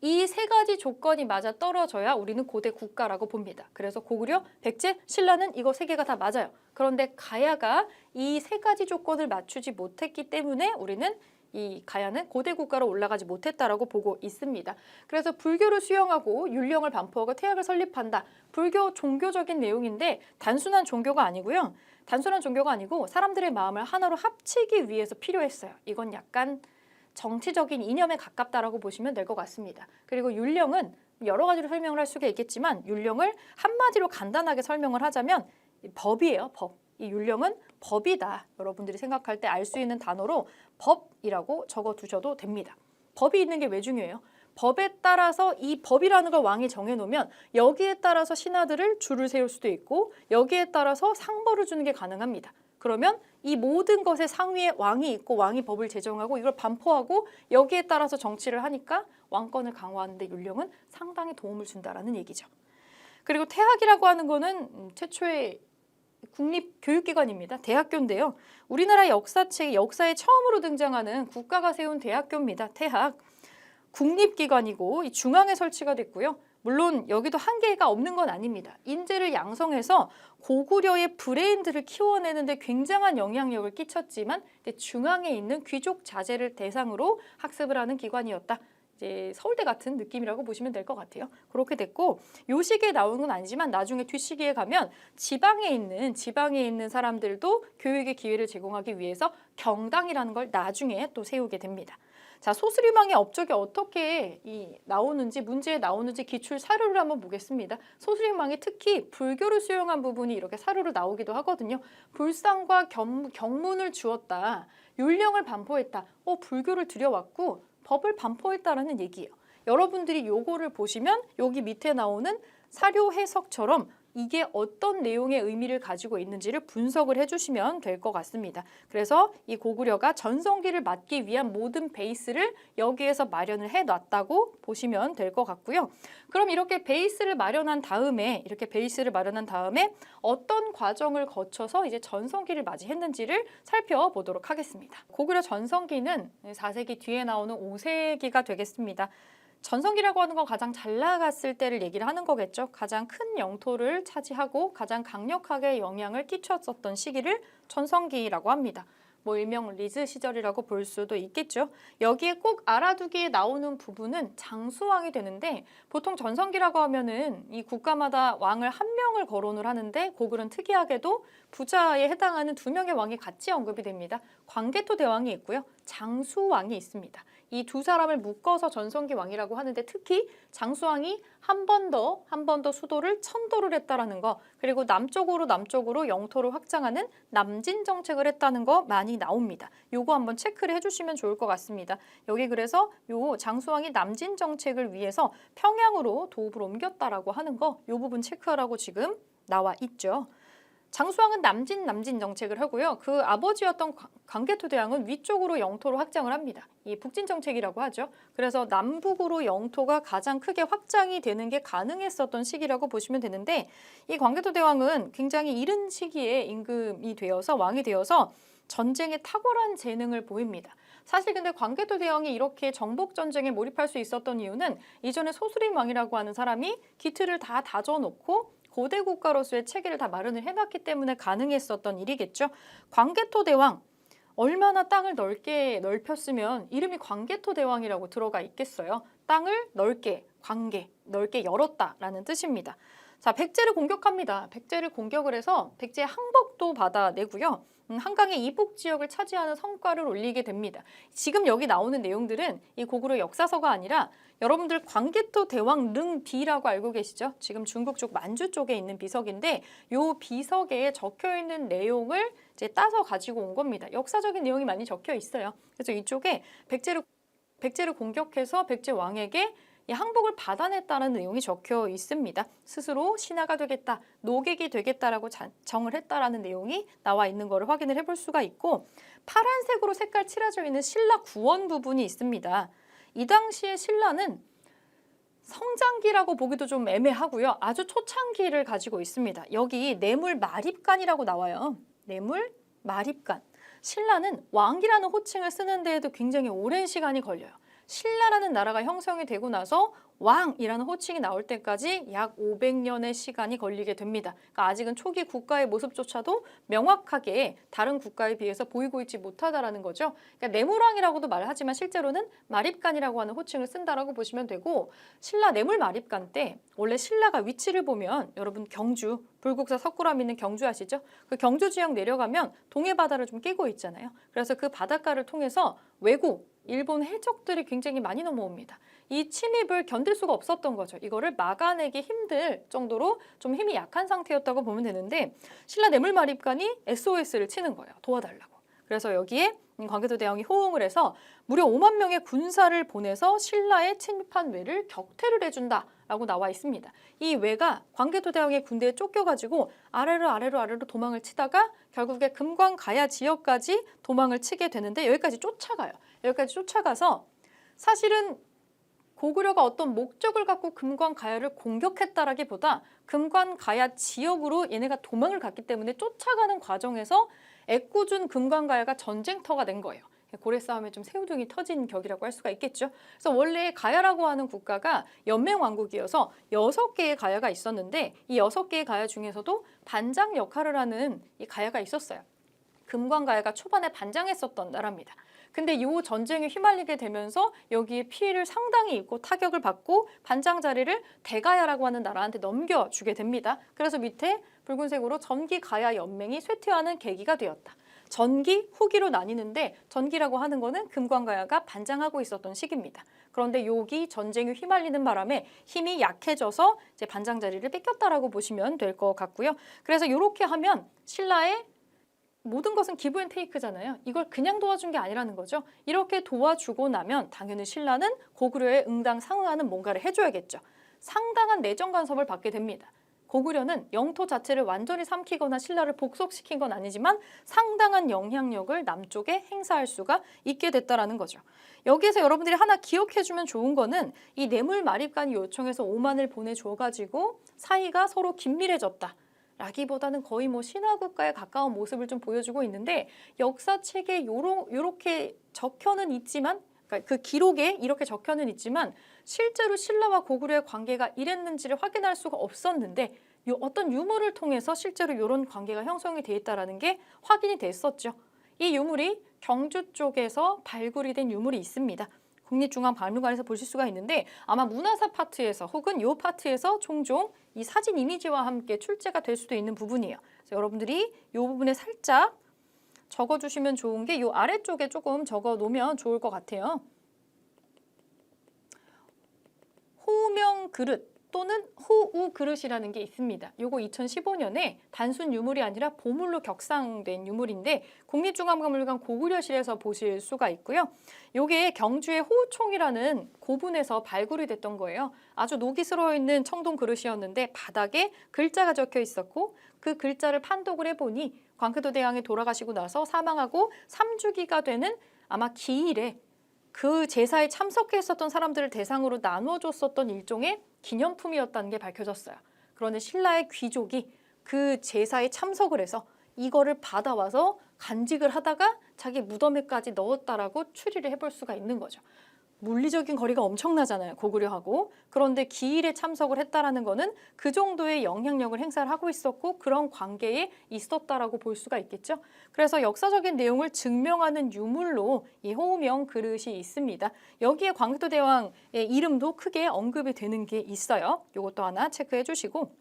이 세 가지 조건이 맞아 떨어져야 우리는 고대 국가라고 봅니다. 그래서 고구려, 백제, 신라는 이거 세 개가 다 맞아요. 그런데 가야가 이 세 가지 조건을 맞추지 못했기 때문에 우리는 이 가야는 고대 국가로 올라가지 못했다라고 보고 있습니다. 그래서 불교를 수용하고 율령을 반포하고 태학을 설립한다. 불교 종교적인 내용인데 단순한 종교가 아니고요. 단순한 종교가 아니고 사람들의 마음을 하나로 합치기 위해서 필요했어요. 이건 약간 정치적인 이념에 가깝다라고 보시면 될 것 같습니다. 그리고 율령은 여러 가지로 설명을 할 수가 있겠지만 율령을 한마디로 간단하게 설명을 하자면 법이에요. 법. 이 율령은 법이다. 여러분들이 생각할 때 알 수 있는 단어로 법이라고 적어두셔도 됩니다. 법이 있는 게 왜 중요해요? 법에 따라서 이 법이라는 걸 왕이 정해놓으면 여기에 따라서 신하들을 줄을 세울 수도 있고 여기에 따라서 상벌을 주는 게 가능합니다. 그러면 이 모든 것의 상위에 왕이 있고 왕이 법을 제정하고 이걸 반포하고 여기에 따라서 정치를 하니까 왕권을 강화하는 데 율령은 상당히 도움을 준다라는 얘기죠. 그리고 태학이라고 하는 거는 최초의 국립교육기관입니다. 대학교인데요. 우리나라 역사책에 역사에 처음으로 등장하는 국가가 세운 대학교입니다. 태학. 국립기관이고 이 중앙에 설치가 됐고요. 물론 여기도 한계가 없는 건 아닙니다. 인재를 양성해서 고구려의 브레인들을 키워내는 데 굉장한 영향력을 끼쳤지만 중앙에 있는 귀족 자제를 대상으로 학습을 하는 기관이었다. 이제 서울대 같은 느낌이라고 보시면 될 것 같아요. 그렇게 됐고 요 시기에 나오는 건 아니지만 나중에 뒷시기에 가면 지방에 있는 사람들도 교육의 기회를 제공하기 위해서 경당이라는 걸 나중에 또 세우게 됩니다. 자, 소스림왕의 업적이 어떻게 나오는지 문제에 나오는지 기출 사료를 한번 보겠습니다. 소스림왕이 특히 불교를 수용한 부분이 이렇게 사료로 나오기도 하거든요. 불상과 경문을 주었다. 율령을 반포했다. 불교를 들여왔고 법을 반포했다라는 얘기예요. 여러분들이 요거를 보시면 여기 밑에 나오는 사료 해석처럼 이게 어떤 내용의 의미를 가지고 있는지를 분석을 해주시면 될 것 같습니다. 그래서 이 고구려가 전성기를 맞기 위한 모든 베이스를 여기에서 마련을 해놨다고 보시면 될 것 같고요. 그럼 이렇게 베이스를 마련한 다음에 어떤 과정을 거쳐서 이제 전성기를 맞이했는지를 살펴보도록 하겠습니다. 고구려 전성기는 4세기 뒤에 나오는 5세기가 되겠습니다. 전성기라고 하는 건 가장 잘 나갔을 때를 얘기를 하는 거겠죠. 가장 큰 영토를 차지하고 가장 강력하게 영향을 끼쳤었던 시기를 전성기라고 합니다. 일명 리즈 시절이라고 볼 수도 있겠죠. 여기에 꼭 알아두기에 나오는 부분은 장수왕이 되는데 보통 전성기라고 하면은 이 국가마다 왕을 한 명을 거론을 하는데 고구려는 특이하게도 부자에 해당하는 두 명의 왕이 같이 언급이 됩니다. 광개토 대왕이 있고요. 장수왕이 있습니다. 이 두 사람을 묶어서 전성기 왕이라고 하는데 특히 장수왕이 한 번 더 수도를 천도를 했다라는 거, 그리고 남쪽으로 영토를 확장하는 남진 정책을 했다는 거 많이 나옵니다. 요거 한번 체크를 해주시면 좋을 것 같습니다. 여기 그래서 요 장수왕이 남진 정책을 위해서 평양으로 도읍을 옮겼다라고 하는 거, 요 부분 체크하라고 지금 나와 있죠. 장수왕은 남진 정책을 하고요. 그 아버지였던 광개토 대왕은 위쪽으로 영토를 확장을 합니다. 이 북진 정책이라고 하죠. 그래서 남북으로 영토가 가장 크게 확장이 되는 게 가능했었던 시기라고 보시면 되는데, 이 광개토 대왕은 굉장히 이른 시기에 임금이 되어서 왕이 되어서 전쟁에 탁월한 재능을 보입니다. 사실 근데 광개토 대왕이 이렇게 정복 전쟁에 몰입할 수 있었던 이유는 이전에 소수림 왕이라고 하는 사람이 기틀을 다 다져놓고 고대 국가로서의 체계를 다 마련을 해놨기 때문에 가능했었던 일이겠죠. 광개토 대왕, 얼마나 땅을 넓혔으면 이름이 광개토 대왕이라고 들어가 있겠어요. 땅을 넓게 열었다라는 뜻입니다. 자, 백제를 공격합니다. 백제를 공격을 해서 백제의 항복도 받아내고요. 한강의 이북 지역을 차지하는 성과를 올리게 됩니다. 지금 여기 나오는 내용들은 이 고구려 역사서가 아니라 여러분들 광개토 대왕 릉비라고 알고 계시죠? 지금 중국 쪽 만주 쪽에 있는 비석인데 이 비석에 적혀 있는 내용을 이제 따서 가지고 온 겁니다. 역사적인 내용이 많이 적혀 있어요. 그래서 이쪽에 백제를 공격해서 백제 왕에게 이 항복을 받아냈다는 내용이 적혀 있습니다. 스스로 신하가 되겠다, 노객이 되겠다라고 정을 했다라는 내용이 나와 있는 것을 확인을 해볼 수가 있고, 파란색으로 색깔 칠해져 있는 신라 구원 부분이 있습니다. 이 당시에 신라는 성장기라고 보기도 좀 애매하고요. 아주 초창기를 가지고 있습니다. 여기 뇌물 마립간이라고 나와요. 뇌물 마립간. 신라는 왕이라는 호칭을 쓰는 데에도 굉장히 오랜 시간이 걸려요. 신라라는 나라가 형성이 되고 나서 왕이라는 호칭이 나올 때까지 약 500년의 시간이 걸리게 됩니다. 그러니까 아직은 초기 국가의 모습조차도 명확하게 다른 국가에 비해서 보이고 있지 못하다라는 거죠. 그러니까 뇌물왕이라고도 말하지만 실제로는 마립간이라고 하는 호칭을 쓴다라고 보시면 되고, 신라 뇌물 마립간 때 원래 신라가 위치를 보면 여러분 경주, 불국사 석굴암 있는 경주 아시죠? 그 경주 지역 내려가면 동해 바다를 좀 끼고 있잖아요. 그래서 그 바닷가를 통해서 외국 일본 해적들이 굉장히 많이 넘어옵니다. 이 침입을 견딜 수가 없었던 거죠. 이거를 막아내기 힘들 정도로 좀 힘이 약한 상태였다고 보면 되는데, 신라 뇌물마립간이 SOS를 치는 거예요. 도와달라고. 그래서 여기에 광개토 대왕이 호응을 해서 무려 5만 명의 군사를 보내서 신라의 침입한 외를 격퇴를 해준다라고 나와 있습니다. 이 외가 광개토 대왕의 군대에 쫓겨가지고 아래로 도망을 치다가 결국에 금관 가야 지역까지 도망을 치게 되는데, 여기까지 쫓아가요. 여기까지 쫓아가서 사실은 고구려가 어떤 목적을 갖고 금관 가야를 공격했다라기보다 금관 가야 지역으로 얘네가 도망을 갔기 때문에 쫓아가는 과정에서 애꿎은 금관 가야가 전쟁터가 된 거예요. 고래 싸움에 좀 새우등이 터진 격이라고 할 수가 있겠죠. 그래서 원래 가야라고 하는 국가가 연맹왕국이어서 6개의 가야가 있었는데, 이 6개의 가야 중에서도 반장 역할을 하는 이 가야가 있었어요. 금관 가야가 초반에 반장했었던 나라입니다. 근데 이 전쟁에 휘말리게 되면서 여기에 피해를 상당히 입고 타격을 받고 반장 자리를 대가야라고 하는 나라한테 넘겨주게 됩니다. 그래서 밑에 붉은색으로 전기가야 연맹이 쇠퇴하는 계기가 되었다. 전기, 후기로 나뉘는데 전기라고 하는 거는 금관가야가 반장하고 있었던 시기입니다. 그런데 여기 전쟁에 휘말리는 바람에 힘이 약해져서 이제 반장 자리를 뺏겼다라고 보시면 될 것 같고요. 그래서 이렇게 하면 신라의 모든 것은 기브 앤 테이크잖아요. 이걸 그냥 도와준 게 아니라는 거죠. 이렇게 도와주고 나면 당연히 신라는 고구려에 응당상응하는 뭔가를 해줘야겠죠. 상당한 내정 간섭을 받게 됩니다. 고구려는 영토 자체를 완전히 삼키거나 신라를 복속시킨 건 아니지만 상당한 영향력을 남쪽에 행사할 수가 있게 됐다라는 거죠. 여기에서 여러분들이 하나 기억해주면 좋은 거는 이 뇌물 마립간이 요청해서 오만을 보내줘가지고 사이가 서로 긴밀해졌다 라기보다는 거의 뭐 신화국가에 가까운 모습을 좀 보여주고 있는데, 역사책에 요렇게 적혀는 있지만, 그러니까 그 기록에 이렇게 적혀는 있지만 실제로 신라와 고구려의 관계가 이랬는지를 확인할 수가 없었는데, 어떤 유물을 통해서 실제로 이런 관계가 형성이 돼 있다는 게 확인이 됐었죠. 이 유물이 경주 쪽에서 발굴이 된 유물이 있습니다. 국립중앙박물관에서 보실 수가 있는데, 아마 문화사 파트에서 혹은 이 파트에서 종종 이 사진 이미지와 함께 출제가 될 수도 있는 부분이에요. 그래서 여러분들이 이 부분에 살짝 적어주시면 좋은 게 이 아래쪽에 조금 적어 놓으면 좋을 것 같아요. 호우명 그릇 또는 호우 그릇이라는 게 있습니다. 요거 2015년에 단순 유물이 아니라 보물로 격상된 유물인데 국립중앙박물관 고구려실에서 보실 수가 있고요. 요게 경주의 호우총이라는 고분에서 발굴이 됐던 거예요. 아주 녹이 슬어 있는 청동 그릇이었는데 바닥에 글자가 적혀 있었고 그 글자를 판독을 해보니 광해도 대왕이 돌아가시고 나서 사망하고 3주기가 되는 아마 기일에 그 제사에 참석했었던 사람들을 대상으로 나눠줬었던 일종의 기념품이었다는 게 밝혀졌어요. 그런데 신라의 귀족이 그 제사에 참석을 해서 이거를 받아와서 간직을 하다가 자기 무덤에까지 넣었다라고 추리를 해볼 수가 있는 거죠. 물리적인 거리가 엄청나잖아요, 고구려하고. 그런데 기일에 참석을 했다라는 거는 그 정도의 영향력을 행사를 하고 있었고 그런 관계에 있었다라고 볼 수가 있겠죠. 그래서 역사적인 내용을 증명하는 유물로 이 호우명 그릇이 있습니다. 여기에 광해도 대왕의 이름도 크게 언급이 되는 게 있어요. 이것도 하나 체크해 주시고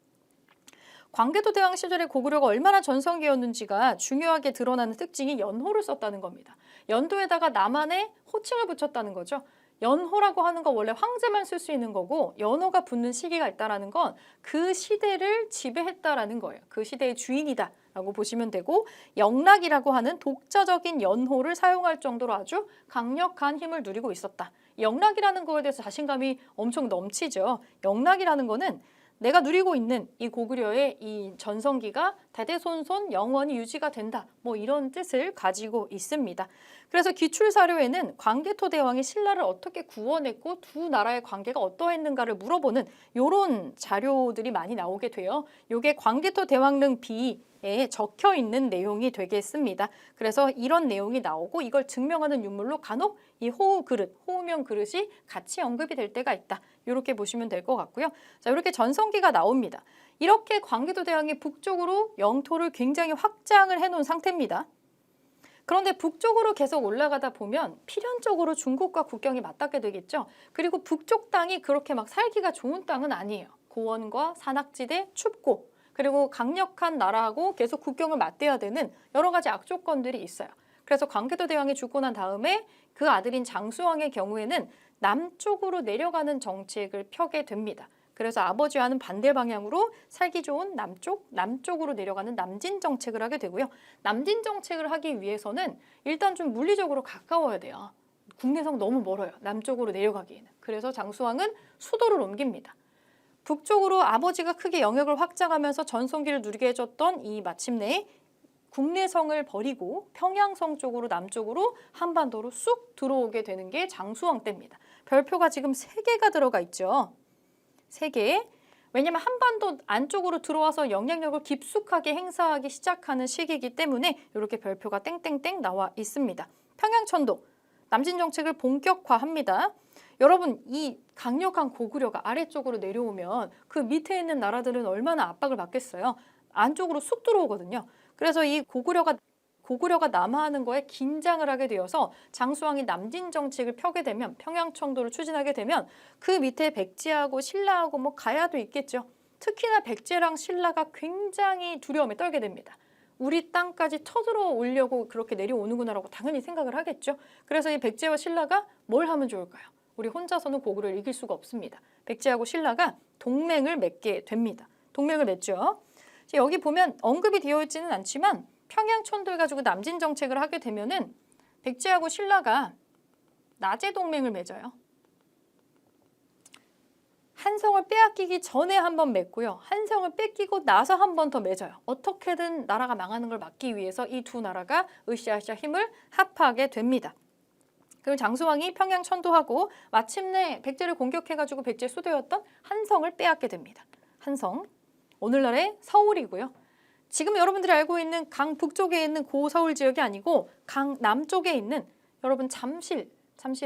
광해도 대왕 시절에 고구려가 얼마나 전성기였는지가 중요하게 드러나는 특징이 연호를 썼다는 겁니다. 연도에다가 나만의 호칭을 붙였다는 거죠. 연호라고 하는 건 원래 황제만 쓸 수 있는 거고 연호가 붙는 시기가 있다는 건 그 시대를 지배했다라는 거예요. 그 시대의 주인이다라고 보시면 되고 영락이라고 하는 독자적인 연호를 사용할 정도로 아주 강력한 힘을 누리고 있었다. 영락이라는 거에 대해서 자신감이 엄청 넘치죠. 영락이라는 거는 내가 누리고 있는 이 고구려의 이 전성기가 대대손손 영원히 유지가 된다. 뭐 이런 뜻을 가지고 있습니다. 그래서 기출사료에는 광개토 대왕이 신라를 어떻게 구원했고 두 나라의 관계가 어떠했는가를 물어보는 이런 자료들이 많이 나오게 돼요. 이게 광개토 대왕릉 비에 적혀 있는 내용이 되겠습니다. 그래서 이런 내용이 나오고 이걸 증명하는 유물로 간혹 이 호우 그릇, 호우명 그릇이 같이 언급이 될 때가 있다. 이렇게 보시면 될 것 같고요. 자, 이렇게 전성기가 나옵니다. 이렇게 광개도 대왕이 북쪽으로 영토를 굉장히 확장을 해놓은 상태입니다. 그런데 북쪽으로 계속 올라가다 보면 필연적으로 중국과 국경이 맞닿게 되겠죠. 그리고 북쪽 땅이 그렇게 막 살기가 좋은 땅은 아니에요. 고원과 산악지대, 춥고 그리고 강력한 나라하고 계속 국경을 맞대야 되는 여러 가지 악조건들이 있어요. 그래서 광개도 대왕이 죽고 난 다음에 그 아들인 장수왕의 경우에는 남쪽으로 내려가는 정책을 펴게 됩니다. 그래서 아버지와는 반대 방향으로 살기 좋은 남쪽으로 내려가는 남진 정책을 하게 되고요. 남진 정책을 하기 위해서는 일단 좀 물리적으로 가까워야 돼요. 국내성 너무 멀어요. 남쪽으로 내려가기에는. 그래서 장수왕은 수도를 옮깁니다. 북쪽으로 아버지가 크게 영역을 확장하면서 전성기를 누리게 해줬던 이 마침내 국내성을 버리고 평양성 쪽으로 남쪽으로 한반도로 쑥 들어오게 되는 게 장수왕 때입니다. 별표가 지금 3개가 들어가 있죠. 3개. 왜냐하면 한반도 안쪽으로 들어와서 영향력을 깊숙하게 행사하기 시작하는 시기이기 때문에 이렇게 별표가 땡땡땡 나와 있습니다. 평양천도, 남진정책을 본격화합니다. 여러분 이 강력한 고구려가 아래쪽으로 내려오면 그 밑에 있는 나라들은 얼마나 압박을 받겠어요. 안쪽으로 쑥 들어오거든요. 그래서 이 고구려가 남하하는 거에 긴장을 하게 되어서 장수왕이 남진 정책을 펴게 되면 평양청도를 추진하게 되면 그 밑에 백제하고 신라하고 뭐 가야도 있겠죠. 특히나 백제랑 신라가 굉장히 두려움에 떨게 됩니다. 우리 땅까지 쳐들어오려고 그렇게 내려오는구나라고 당연히 생각을 하겠죠. 그래서 이 백제와 신라가 뭘 하면 좋을까요? 우리 혼자서는 고구려를 이길 수가 없습니다. 백제하고 신라가 동맹을 맺게 됩니다. 동맹을 맺죠. 여기 보면 언급이 되어 있지는 않지만 평양천도를 가지고 남진 정책을 하게 되면은 백제하고 신라가 나제 동맹을 맺어요. 한성을 빼앗기기 전에 한번 맺고요. 한성을 뺏기고 나서 한 번 더 맺어요. 어떻게든 나라가 망하는 걸 막기 위해서 이 두 나라가 으쌰으쌰 힘을 합하게 됩니다. 그리고 장수왕이 평양 천도하고 마침내 백제를 공격해가지고 백제 수도였던 한성을 빼앗게 됩니다. 한성, 오늘날의 서울이고요. 지금 여러분들이 알고 있는 강 북쪽에 있는 고서울 지역이 아니고 강 남쪽에 있는 여러분 잠실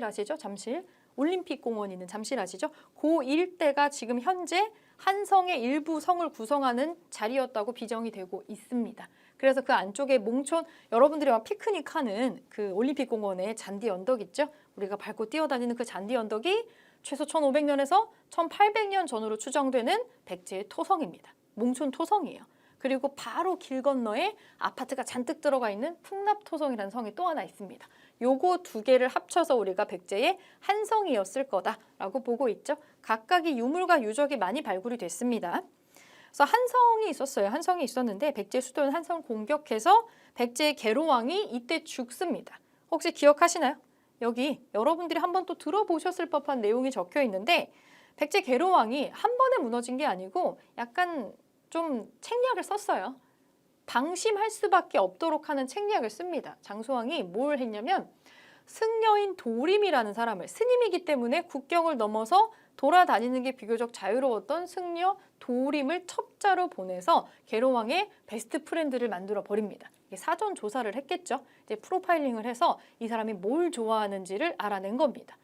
아시죠? 잠실. 올림픽 공원 있는 잠실 아시죠? 그 일대가 지금 현재 한성의 일부 성을 구성하는 자리였다고 비정이 되고 있습니다. 그래서 그 안쪽에 몽촌 여러분들이 막 피크닉하는 그 올림픽 공원의 잔디 언덕 있죠? 우리가 밟고 뛰어다니는 그 잔디 언덕이 최소 1500년에서 1800년 전으로 추정되는 백제의 토성입니다. 몽촌 토성이에요. 그리고 바로 길 건너에 아파트가 잔뜩 들어가 있는 풍납토성이라는 성이 또 하나 있습니다. 요거 두 개를 합쳐서 우리가 백제의 한성이었을 거다라고 보고 있죠. 각각의 유물과 유적이 많이 발굴이 됐습니다. 그래서 한성이 있었어요. 한성이 있었는데 백제 수도는 한성을 공격해서 백제의 계로왕이 이때 죽습니다. 혹시 기억하시나요? 여기 여러분들이 한번 또 들어보셨을 법한 내용이 적혀 있는데 백제 계로왕이 한 번에 무너진 게 아니고 약간 좀 책략을 썼어요. 방심할 수밖에 없도록 하는 책략을 씁니다. 장수왕이 뭘 했냐면 승려인 도림이라는 사람을, 스님이기 때문에 국경을 넘어서 돌아다니는 게 비교적 자유로웠던 승려 도림을 첩자로 보내서 계로왕의 베스트 프렌드를 만들어 버립니다. 사전 조사를 했겠죠. 이제 프로파일링을 해서 이 사람이 뭘 좋아하는지를 알아낸 겁니다.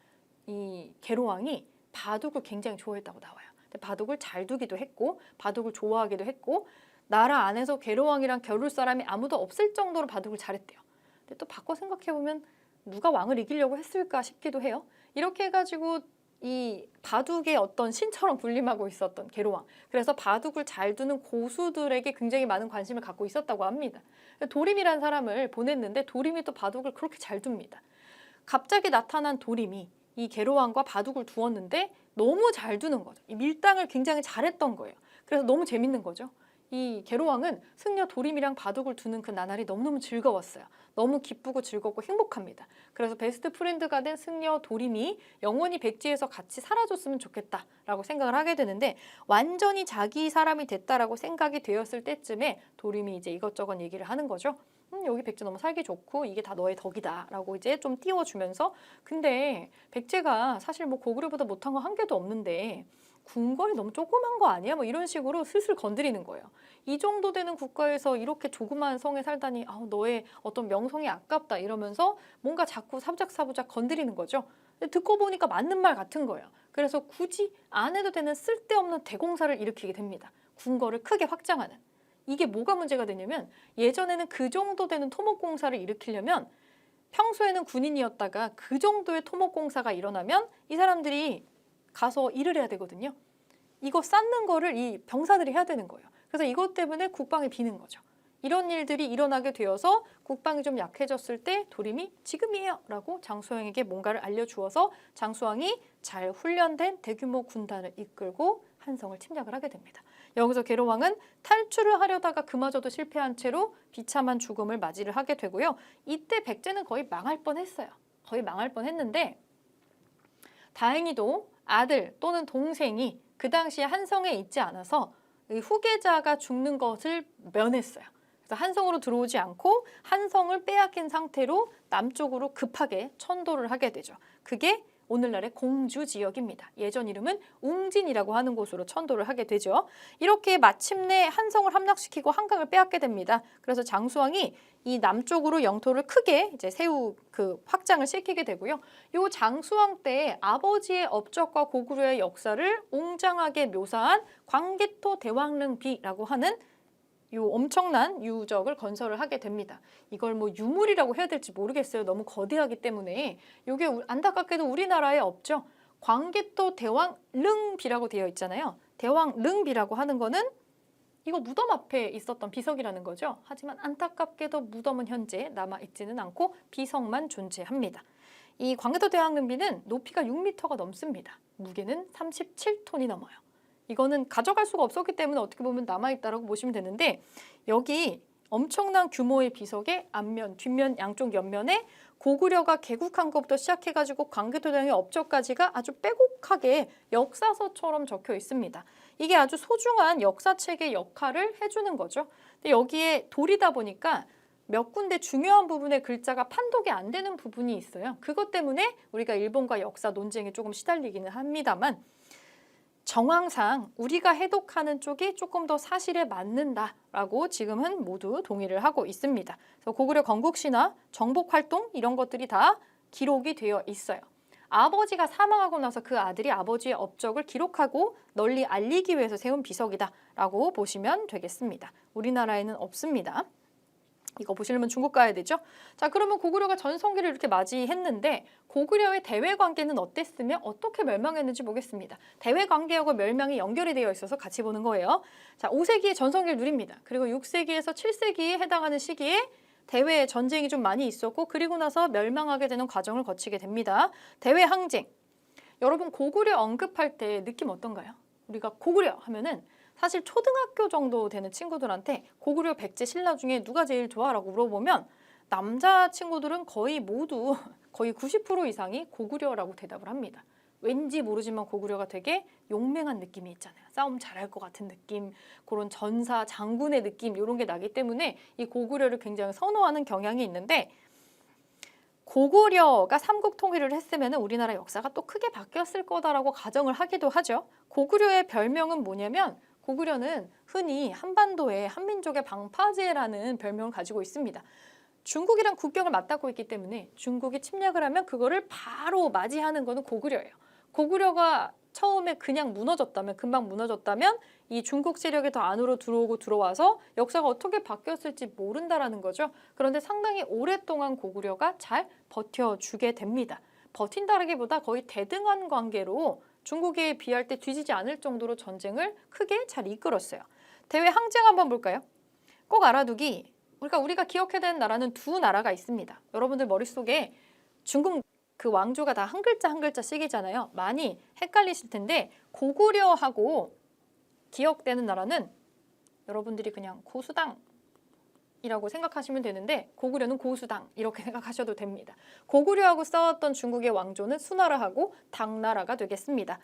이 계로왕이 바둑을 굉장히 좋아했다고 나와요. 바둑을 잘 두기도 했고 바둑을 좋아하기도 했고 나라 안에서 계로왕이랑 겨룰 사람이 아무도 없을 정도로 바둑을 잘했대요. 근데 또 바꿔 생각해보면 누가 왕을 이기려고 했을까 싶기도 해요. 이렇게 해가지고 이 바둑의 어떤 신처럼 군림하고 있었던 계로왕. 그래서 바둑을 잘 두는 고수들에게 굉장히 많은 관심을 갖고 있었다고 합니다. 도림이라는 사람을 보냈는데 도림이 또 바둑을 그렇게 잘 둡니다. 갑자기 나타난 도림이 이 계로왕과 바둑을 두었는데 너무 잘 두는 거죠. 이 밀당을 굉장히 잘했던 거예요. 그래서 너무 재밌는 거죠. 이 계로왕은 승려 도림이랑 바둑을 두는 그 나날이 너무너무 즐거웠어요. 너무 기쁘고 즐겁고 행복합니다. 그래서 베스트 프렌드가 된 승려 도림이 영원히 백제에서 같이 살아줬으면 좋겠다라고 생각을 하게 되는데 완전히 자기 사람이 됐다라고 생각이 되었을 때쯤에 도림이 이제 이것저것 얘기를 하는 거죠. 여기 백제 너무 살기 좋고 이게 다 너의 덕이다 라고 이제 좀 띄워주면서 근데 백제가 사실 뭐 고구려보다 못한 거 한 개도 없는데 궁궐이 너무 조그만 거 아니야? 뭐 이런 식으로 슬슬 건드리는 거예요. 이 정도 되는 국가에서 이렇게 조그만 성에 살다니 너의 어떤 명성이 아깝다 이러면서 뭔가 자꾸 사부작사부작 건드리는 거죠. 근데 듣고 보니까 맞는 말 같은 거예요. 그래서 굳이 안 해도 되는 쓸데없는 대공사를 일으키게 됩니다. 궁궐을 크게 확장하는. 이게 뭐가 문제가 되냐면 예전에는 그 정도 되는 토목공사를 일으키려면 평소에는 군인이었다가 그 정도의 토목공사가 일어나면 이 사람들이 가서 일을 해야 되거든요. 이거 쌓는 거를 이 병사들이 해야 되는 거예요. 그래서 이것 때문에 국방이 비는 거죠. 이런 일들이 일어나게 되어서 국방이 좀 약해졌을 때 도림이 지금이에요 라고 장수왕에게 뭔가를 알려주어서 장수왕이 잘 훈련된 대규모 군단을 이끌고 한성을 침략을 하게 됩니다. 여기서 계로왕은 탈출을 하려다가 그마저도 실패한 채로 비참한 죽음을 맞이를 하게 되고요. 이때 백제는 거의 망할 뻔했어요. 거의 망할 뻔했는데 다행히도 아들 또는 동생이 그 당시에 한성에 있지 않아서 후계자가 죽는 것을 면했어요. 그래서 한성으로 들어오지 않고 한성을 빼앗긴 상태로 남쪽으로 급하게 천도를 하게 되죠. 그게 오늘날의 공주 지역입니다. 예전 이름은 웅진이라고 하는 곳으로 천도를 하게 되죠. 이렇게 마침내 한성을 함락시키고 한강을 빼앗게 됩니다. 그래서 장수왕이 이 남쪽으로 영토를 크게 이제 확장을 시키게 되고요. 이 장수왕 때 아버지의 업적과 고구려의 역사를 웅장하게 묘사한 광개토 대왕릉비라고 하는 요 엄청난 유적을 건설을 하게 됩니다. 이걸 뭐 유물이라고 해야 될지 모르겠어요. 너무 거대하기 때문에 이게 안타깝게도 우리나라에 없죠. 광개토 대왕릉비라고 되어 있잖아요. 대왕릉비라고 하는 거는 이거 무덤 앞에 있었던 비석이라는 거죠. 하지만 안타깝게도 무덤은 현재 남아있지는 않고 비석만 존재합니다. 이 광개토 대왕릉비는 높이가 6m가 넘습니다. 무게는 37톤이 넘어요. 이거는 가져갈 수가 없었기 때문에 어떻게 보면 남아있다라고 보시면 되는데 여기 엄청난 규모의 비석의 앞면, 뒷면, 양쪽 옆면에 고구려가 개국한 것부터 시작해가지고 광개토 대왕의 업적까지가 아주 빼곡하게 역사서처럼 적혀 있습니다. 이게 아주 소중한 역사책의 역할을 해주는 거죠. 근데 여기에 돌이다 보니까 몇 군데 중요한 부분의 글자가 판독이 안 되는 부분이 있어요. 그것 때문에 우리가 일본과 역사 논쟁에 조금 시달리기는 합니다만 정황상 우리가 해독하는 쪽이 조금 더 사실에 맞는다라고 지금은 모두 동의를 하고 있습니다. 그래서 고구려 건국신화, 정복활동 이런 것들이 다 기록이 되어 있어요. 아버지가 사망하고 나서 그 아들이 아버지의 업적을 기록하고 널리 알리기 위해서 세운 비석이다라고 보시면 되겠습니다. 우리나라에는 없습니다. 이거 보시려면 중국 가야 되죠? 자, 그러면 고구려가 전성기를 이렇게 맞이했는데 고구려의 대외 관계는 어땠으며 어떻게 멸망했는지 보겠습니다. 대외 관계하고 멸망이 연결이 되어 있어서 같이 보는 거예요. 자, 5세기에 전성기를 누립니다. 그리고 6세기에서 7세기에 해당하는 시기에 대외 전쟁이 좀 많이 있었고 그리고 나서 멸망하게 되는 과정을 거치게 됩니다. 대외 항쟁. 여러분 고구려 언급할 때 느낌 어떤가요? 우리가 고구려 하면은 사실 초등학교 정도 되는 친구들한테 고구려 백제 신라 중에 누가 제일 좋아? 라고 물어보면 남자 친구들은 거의 모두 거의 90% 이상이 고구려라고 대답을 합니다. 왠지 모르지만 고구려가 되게 용맹한 느낌이 있잖아요. 싸움 잘할 것 같은 느낌, 그런 전사, 장군의 느낌 이런 게 나기 때문에 이 고구려를 굉장히 선호하는 경향이 있는데 고구려가 삼국 통일을 했으면 우리나라 역사가 또 크게 바뀌었을 거다라고 가정을 하기도 하죠. 고구려의 별명은 뭐냐면 고구려는 흔히 한반도의 한민족의 방파제라는 별명을 가지고 있습니다. 중국이랑 국경을 맞닿고 있기 때문에 중국이 침략을 하면 그거를 바로 맞이하는 거는 고구려예요. 고구려가 처음에 그냥 무너졌다면, 금방 무너졌다면 이 중국 세력이 더 안으로 들어오고 들어와서 역사가 어떻게 바뀌었을지 모른다라는 거죠. 그런데 상당히 오랫동안 고구려가 잘 버텨주게 됩니다. 버틴다라기보다 거의 대등한 관계로 중국에 비할 때 뒤지지 않을 정도로 전쟁을 크게 잘 이끌었어요. 대외 항쟁 한번 볼까요? 꼭 알아두기, 우리가 기억해야 되는 나라는 두 나라가 있습니다. 여러분들 머릿속에 중국 그 왕조가 다 한 글자 한 글자씩이잖아요. 많이 헷갈리실 텐데 고구려하고 기억되는 나라는 여러분들이 그냥 고수당이라고 생각하시면 되는데 고구려는 고수당 이렇게 생각하셔도 됩니다. 고구려하고 싸웠던 중국의 왕조는 수나라하고 당나라가 되겠습니다.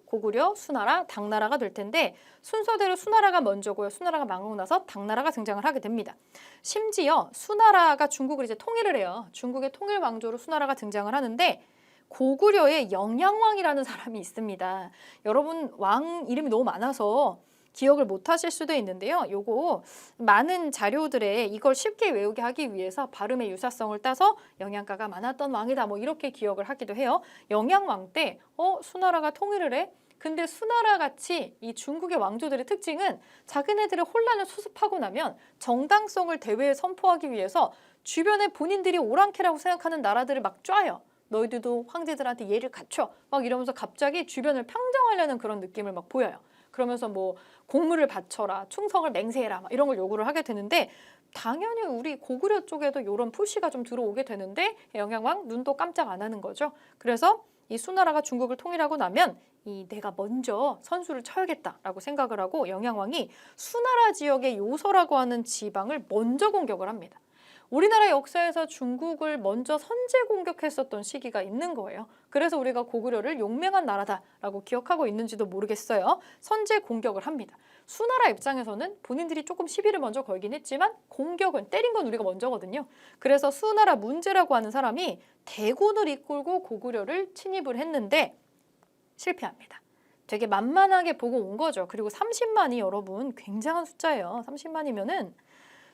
고구려, 수나라, 당나라가 될 텐데 순서대로 수나라가 먼저고요. 수나라가 망하고 나서 당나라가 등장을 하게 됩니다. 심지어 수나라가 중국을 이제 통일을 해요. 중국의 통일 왕조로 수나라가 등장을 하는데 고구려에 영양왕이라는 사람이 있습니다. 여러분 왕 이름이 너무 많아서 기억을 못 하실 수도 있는데요. 요거 많은 자료들에 이걸 쉽게 외우게 하기 위해서 발음의 유사성을 따서 영양가가 많았던 왕이다. 뭐 이렇게 기억을 하기도 해요. 영양왕 때 수나라가 통일을 해? 근데 수나라 같이 이 중국의 왕조들의 특징은 자기네들의 혼란을 수습하고 나면 정당성을 대외에 선포하기 위해서 주변에 본인들이 오랑캐라고 생각하는 나라들을 막 쫙요. 너희들도 황제들한테 예를 갖춰. 막 이러면서 갑자기 주변을 평정하려는 그런 느낌을 막 보여요. 그러면서 뭐 공물을 바쳐라, 충성을 맹세해라 막 이런 걸 요구를 하게 되는데 당연히 우리 고구려 쪽에도 이런 푸시가 좀 들어오게 되는데 영양왕 눈도 깜짝 안 하는 거죠. 그래서 이 수나라가 중국을 통일하고 나면 내가 먼저 선수를 쳐야겠다라고 생각을 하고 영양왕이 수나라 지역의 요서라고 하는 지방을 먼저 공격을 합니다. 우리나라 역사에서 중국을 먼저 선제 공격했었던 시기가 있는 거예요. 그래서 우리가 고구려를 용맹한 나라다라고 기억하고 있는지도 모르겠어요. 선제 공격을 합니다. 수나라 입장에서는 본인들이 조금 시비를 먼저 걸긴 했지만 공격은 때린 건 우리가 먼저거든요. 그래서 수나라 문제라고 하는 사람이 대군을 이끌고 고구려를 침입을 했는데 실패합니다. 되게 만만하게 보고 온 거죠. 그리고 30만이 여러분 굉장한 숫자예요. 30만이면은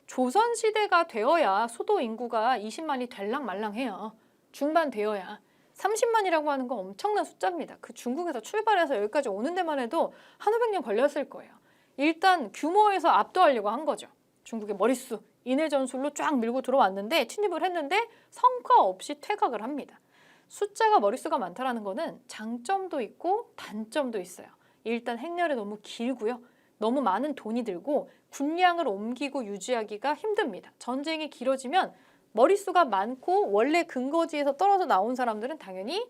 조선시대가 되어야 수도 인구가 20만이 될랑말랑해요. 중반 되어야. 30만이라고 하는 건 엄청난 숫자입니다. 그 중국에서 출발해서 여기까지 오는 데만 해도 한 500년 걸렸을 거예요. 일단 규모에서 압도하려고 한 거죠. 중국의 머릿수, 인해 전술로 쫙 밀고 들어왔는데 침입을 했는데 성과 없이 퇴각을 합니다. 숫자가 머릿수가 많다는 거는 장점도 있고 단점도 있어요. 일단 행렬이 너무 길고요. 너무 많은 돈이 들고 군량을 옮기고 유지하기가 힘듭니다. 전쟁이 길어지면 머릿수가 많고 원래 근거지에서 떨어져 나온 사람들은 당연히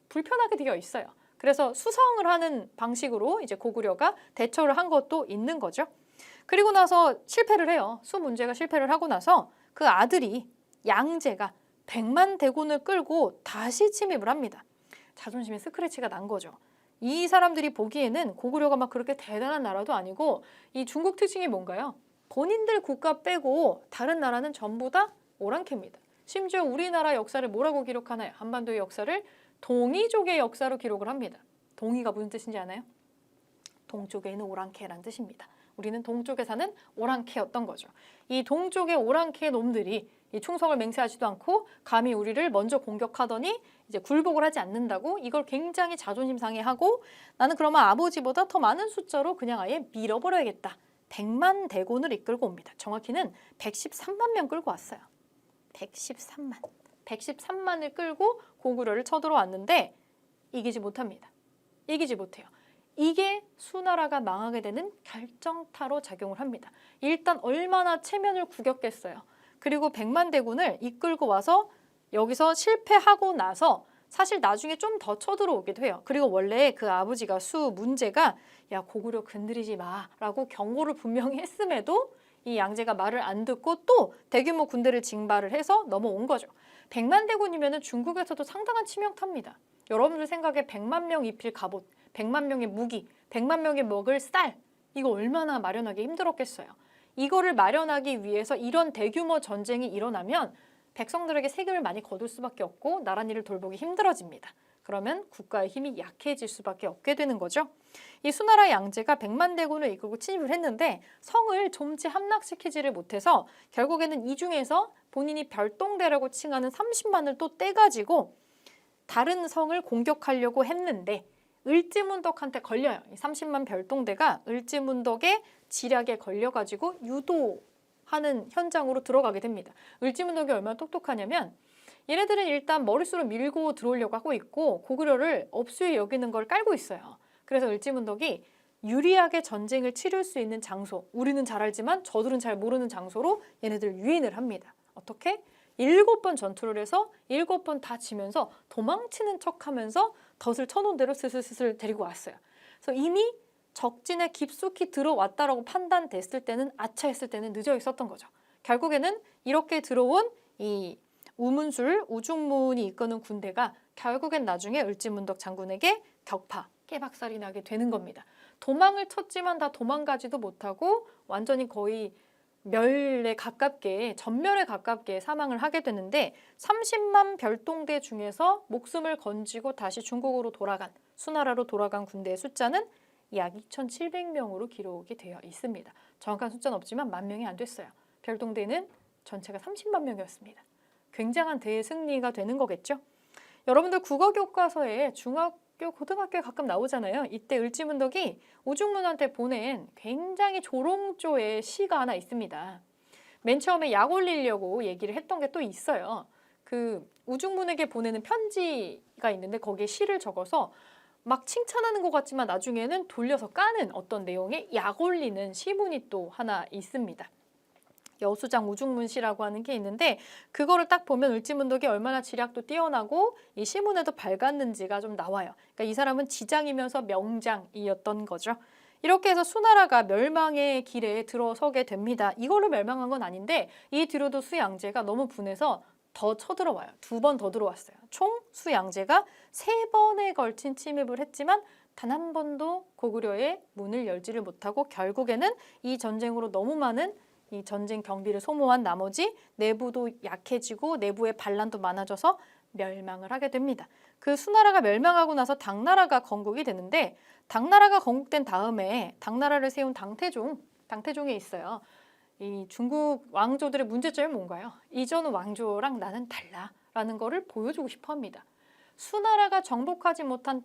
불편하게 되어 있어요. 그래서 수성을 하는 방식으로 이제 고구려가 대처를 한 것도 있는 거죠. 그리고 나서 실패를 해요. 수 문제가 실패를 하고 나서 그 아들이 양제가 100만 대군을 끌고 다시 침입을 합니다. 자존심에 스크래치가 난 거죠. 이 사람들이 보기에는 고구려가 막 그렇게 대단한 나라도 아니고 이 중국 특징이 뭔가요? 본인들 국가 빼고 다른 나라는 전부 다 오랑캐입니다. 심지어 우리나라 역사를 뭐라고 기록하나요? 한반도의 역사를 동이족의 역사로 기록을 합니다. 동이가 무슨 뜻인지 아나요? 동쪽에 있는 오랑캐라는 뜻입니다. 우리는 동쪽에 사는 오랑캐였던 거죠. 이 동쪽의 오랑캐 놈들이 이 충성을 맹세하지도 않고 감히 우리를 먼저 공격하더니 이제 굴복을 하지 않는다고 이걸 굉장히 자존심 상해하고 나는 그러면 아버지보다 더 많은 숫자로 그냥 아예 밀어버려야겠다. 100만 대군을 이끌고 옵니다. 정확히는 113만 명 끌고 왔어요. 113만을 끌고 고구려를 쳐들어왔는데 이기지 못합니다. 이기지 못해요. 이게 수나라가 망하게 되는 결정타로 작용을 합니다. 일단 얼마나 체면을 구겼겠어요. 그리고 100만 대군을 이끌고 와서 여기서 실패하고 나서 사실 나중에 좀 더 쳐들어오기도 해요. 그리고 원래 그 아버지가 수문제가 야 고구려 건드리지 마라고 경고를 분명히 했음에도 이 양제가 말을 안 듣고 또 대규모 군대를 징발을 해서 넘어온 거죠. 100만 대군이면 중국에서도 상당한 치명타입니다. 여러분들 생각에 100만 명 입힐 갑옷, 100만 명의 무기, 100만 명이 먹을 쌀 이거 얼마나 마련하기 힘들었겠어요. 이거를 마련하기 위해서 이런 대규모 전쟁이 일어나면 백성들에게 세금을 많이 거둘 수밖에 없고 나랏일을 돌보기 힘들어집니다. 그러면 국가의 힘이 약해질 수밖에 없게 되는 거죠. 이 수나라 양제가 100만 대군을 이끌고 침입을 했는데 성을 좀치 함락시키지를 못해서 결국에는 이 중에서 본인이 별동대라고 칭하는 30만을 또 떼가지고 다른 성을 공격하려고 했는데 을지문덕한테 걸려요. 이 30만 별동대가 을지문덕의 지략에 걸려가지고 유도하는 현장으로 들어가게 됩니다. 을지문덕이 얼마나 똑똑하냐면 얘네들은 일단 머릿수로 밀고 들어오려고 하고 있고 고구려를 업수에 여기는 걸 깔고 있어요. 그래서 을지문덕이 유리하게 전쟁을 치를 수 있는 장소, 우리는 잘 알지만 저들은 잘 모르는 장소로 얘네들 유인을 합니다. 어떻게? 7번 전투를 해서 7번 다 지면서 도망치는 척하면서 덫을 쳐놓은 대로 스슬스슬 데리고 왔어요. 그래서 이미 적진에 깊숙이 들어왔다라고 판단됐을 때는 아차 했을 때는 늦어 있었던 거죠. 결국에는 이렇게 들어온 이 우문술, 우중문이 이끄는 군대가 결국엔 나중에 을지문덕 장군에게 격파, 깨박살이 나게 되는 겁니다. 도망을 쳤지만 다 도망가지도 못하고 완전히 거의 멸에 가깝게, 전멸에 가깝게 사망을 하게 되는데 30만 별동대 중에서 목숨을 건지고 다시 중국으로 돌아간, 수나라로 돌아간 군대의 숫자는 약 2,700명으로 기록이 되어 있습니다. 정확한 숫자는 없지만 10,000명이 안 됐어요. 별동대는 전체가 30만 명이었습니다. 굉장한 대승리가 되는 거겠죠. 여러분들 국어 교과서에 중학교, 고등학교에 가끔 나오잖아요. 이때 을지문덕이 우중문한테 보낸 굉장히 조롱조의 시가 하나 있습니다. 맨 처음에 약 올리려고 얘기를 했던 게 또 있어요. 그 우중문에게 보내는 편지가 있는데 거기에 시를 적어서 막 칭찬하는 것 같지만 나중에는 돌려서 까는 어떤 내용의 약 올리는 시문이 또 하나 있습니다. 여수장 우중문시라고 하는 게 있는데 그거를 딱 보면 을지문덕이 얼마나 지략도 뛰어나고 이 시문에도 밝았는지가 좀 나와요. 그러니까 이 사람은 지장이면서 명장이었던 거죠. 이렇게 해서 수나라가 멸망의 길에 들어서게 됩니다. 이걸로 멸망한 건 아닌데 이 뒤로도 수양제가 너무 분해서 더 쳐들어와요. 2번 더 들어왔어요. 총 수양제가 3번에 걸친 침입을 했지만 단 한 번도 고구려의 문을 열지를 못하고 결국에는 이 전쟁으로 너무 많은 이 전쟁 경비를 소모한 나머지 내부도 약해지고 내부의 반란도 많아져서 멸망을 하게 됩니다. 그 수나라가 멸망하고 나서 당나라가 건국이 되는데 당나라가 건국된 다음에 당나라를 세운 당태종이 있어요. 이 중국 왕조들의 문제점이 뭔가요? 이전 왕조랑 나는 달라라는 거를 보여주고 싶어 합니다. 수나라가 정복하지 못한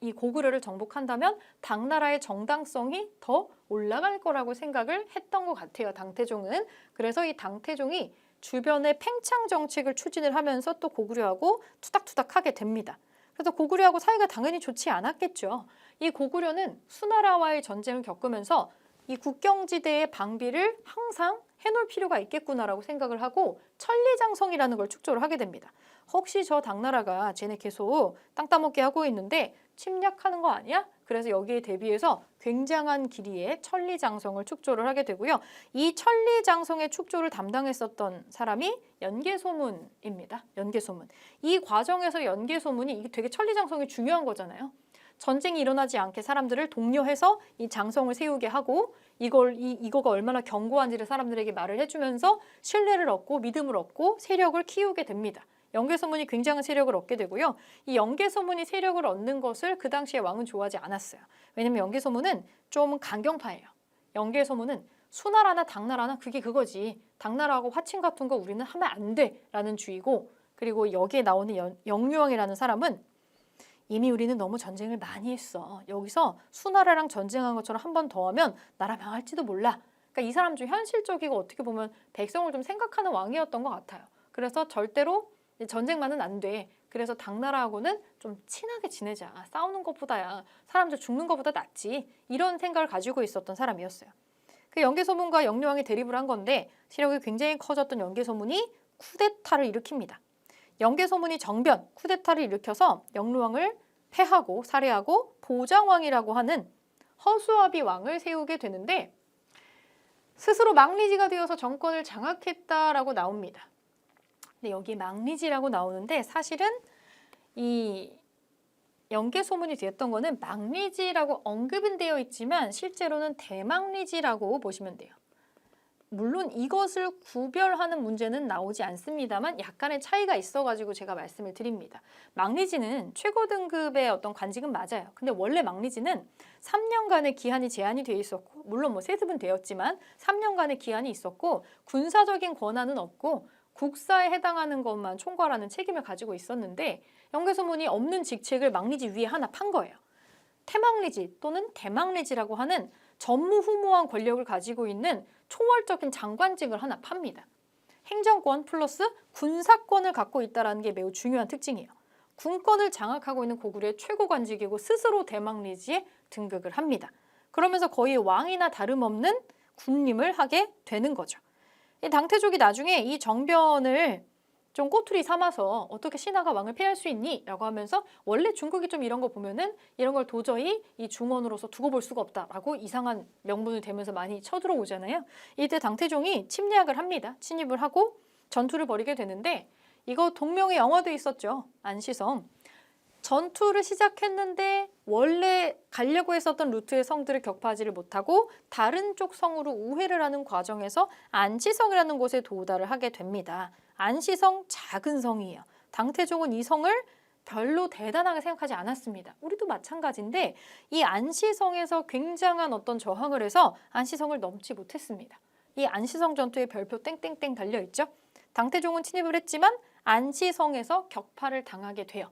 이 고구려를 정복한다면 당나라의 정당성이 더 올라갈 거라고 생각을 했던 것 같아요. 당태종은. 그래서 이 당태종이 주변에 팽창 정책을 추진을 하면서 또 고구려하고 투닥투닥하게 됩니다. 그래서 고구려하고 사이가 당연히 좋지 않았겠죠. 이 고구려는 수나라와의 전쟁을 겪으면서 이 국경지대의 방비를 항상 해놓을 필요가 있겠구나라고 생각을 하고 천리장성이라는 걸 축조를 하게 됩니다. 혹시 저 당나라가 쟤네 계속 땅 따먹게 하고 있는데 침략하는 거 아니야? 그래서 여기에 대비해서 굉장한 길이의 천리장성을 축조를 하게 되고요. 이 천리장성의 축조를 담당했었던 사람이 연개소문입니다. 연개소문. 이 과정에서 연개소문이 이게 되게 천리장성이 중요한 거잖아요. 전쟁이 일어나지 않게 사람들을 독려해서 이 장성을 세우게 하고 이거가 얼마나 견고한지를 사람들에게 말을 해주면서 신뢰를 얻고 믿음을 얻고 세력을 키우게 됩니다. 연개소문이 굉장한 세력을 얻게 되고요. 이 연개소문이 세력을 얻는 것을 그 당시에 왕은 좋아하지 않았어요. 왜냐면 연개소문은 좀 강경파예요. 연개소문은 수나라나 당나라나 그게 그거지. 당나라하고 화친 같은 거 우리는 하면 안 돼라는 주의고 그리고 여기에 나오는 영유왕이라는 사람은 이미 우리는 너무 전쟁을 많이 했어. 여기서 수나라랑 전쟁한 것처럼 한 번 더 하면 나라 망할지도 몰라. 그러니까 이 사람 좀 현실적이고 어떻게 보면 백성을 좀 생각하는 왕이었던 것 같아요. 그래서 절대로 전쟁만은 안 돼. 그래서 당나라하고는 좀 친하게 지내자. 싸우는 것보다야 사람들 죽는 것보다 낫지. 이런 생각을 가지고 있었던 사람이었어요. 그 영계소문과 영유왕이 대립을 한 건데 세력이 굉장히 커졌던 영계소문이 쿠데타를 일으킵니다. 영계소문이 정변, 쿠데타를 일으켜서 영유왕을 패하고 살해하고 보장왕이라고 하는 허수아비 왕을 세우게 되는데 스스로 망리지가 되어서 정권을 장악했다라고 나옵니다. 근데 여기 망리지라고 나오는데 사실은 이 영계소문이 되었던 거는 망리지라고 언급은 되어 있지만 실제로는 대망리지라고 보시면 돼요. 물론 이것을 구별하는 문제는 나오지 않습니다만 약간의 차이가 있어가지고 제가 말씀을 드립니다. 망리지는 최고 등급의 어떤 관직은 맞아요. 근데 원래 망리지는 3년간의 기한이 제한이 되어 있었고 물론 뭐 세습은 되었지만 3년간의 기한이 있었고 군사적인 권한은 없고 국사에 해당하는 것만 총괄하는 책임을 가지고 있었는데 영계소문이 없는 직책을 망리지 위에 하나 판 거예요. 태망리지 또는 대망리지라고 하는 전무후무한 권력을 가지고 있는 초월적인 장관직을 하나 팝니다. 행정권 플러스 군사권을 갖고 있다는 게 매우 중요한 특징이에요. 군권을 장악하고 있는 고구려의 최고 관직이고 스스로 대망리지에 등극을 합니다. 그러면서 거의 왕이나 다름없는 군림을 하게 되는 거죠. 이 당태족이 나중에 이 정변을 좀 꼬투리 삼아서 어떻게 신하가 왕을 폐할 수 있니? 라고 하면서 원래 중국이 좀 이런 거 보면은 이런 걸 도저히 이 중원으로서 두고 볼 수가 없다라고 이상한 명분을 대면서 많이 쳐들어오잖아요. 이때 당태종이 침략을 합니다. 침입을 하고 전투를 벌이게 되는데 이거 동명의 영화도 있었죠. 안시성. 전투를 시작했는데 원래 가려고 했었던 루트의 성들을 격파하지를 못하고 다른 쪽 성으로 우회를 하는 과정에서 안시성이라는 곳에 도달을 하게 됩니다. 안시성 작은 성이에요. 당태종은 이 성을 별로 대단하게 생각하지 않았습니다. 우리도 마찬가지인데 이 안시성에서 굉장한 어떤 저항을 해서 안시성을 넘지 못했습니다. 이 안시성 전투에 별표 땡땡땡 달려있죠. 당태종은 침입을 했지만 안시성에서 격파를 당하게 돼요.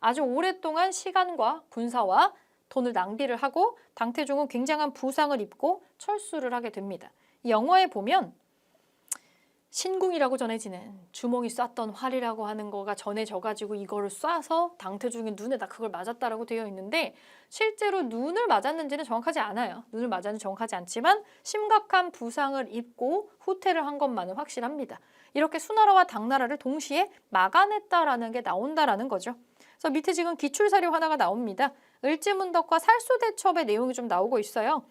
아주 오랫동안 시간과 군사와 돈을 낭비를 하고 당태종은 굉장한 부상을 입고 철수를 하게 됩니다. 이 영화에 보면 신궁이라고 전해지는 주몽이 쐈던 활이라고 하는 거가 전해져가지고 이거를 쏴서 당태종의 눈에다 그걸 맞았다라고 되어 있는데 실제로 눈을 맞았는지는 정확하지 않아요. 눈을 맞았는지 정확하지 않지만 심각한 부상을 입고 후퇴를 한 것만은 확실합니다. 이렇게 수나라와 당나라를 동시에 막아냈다라는 게 나온다라는 거죠. 그래서 밑에 지금 기출사료 하나가 나옵니다. 을지문덕과 살수대첩의 내용이 좀 나오고 있어요.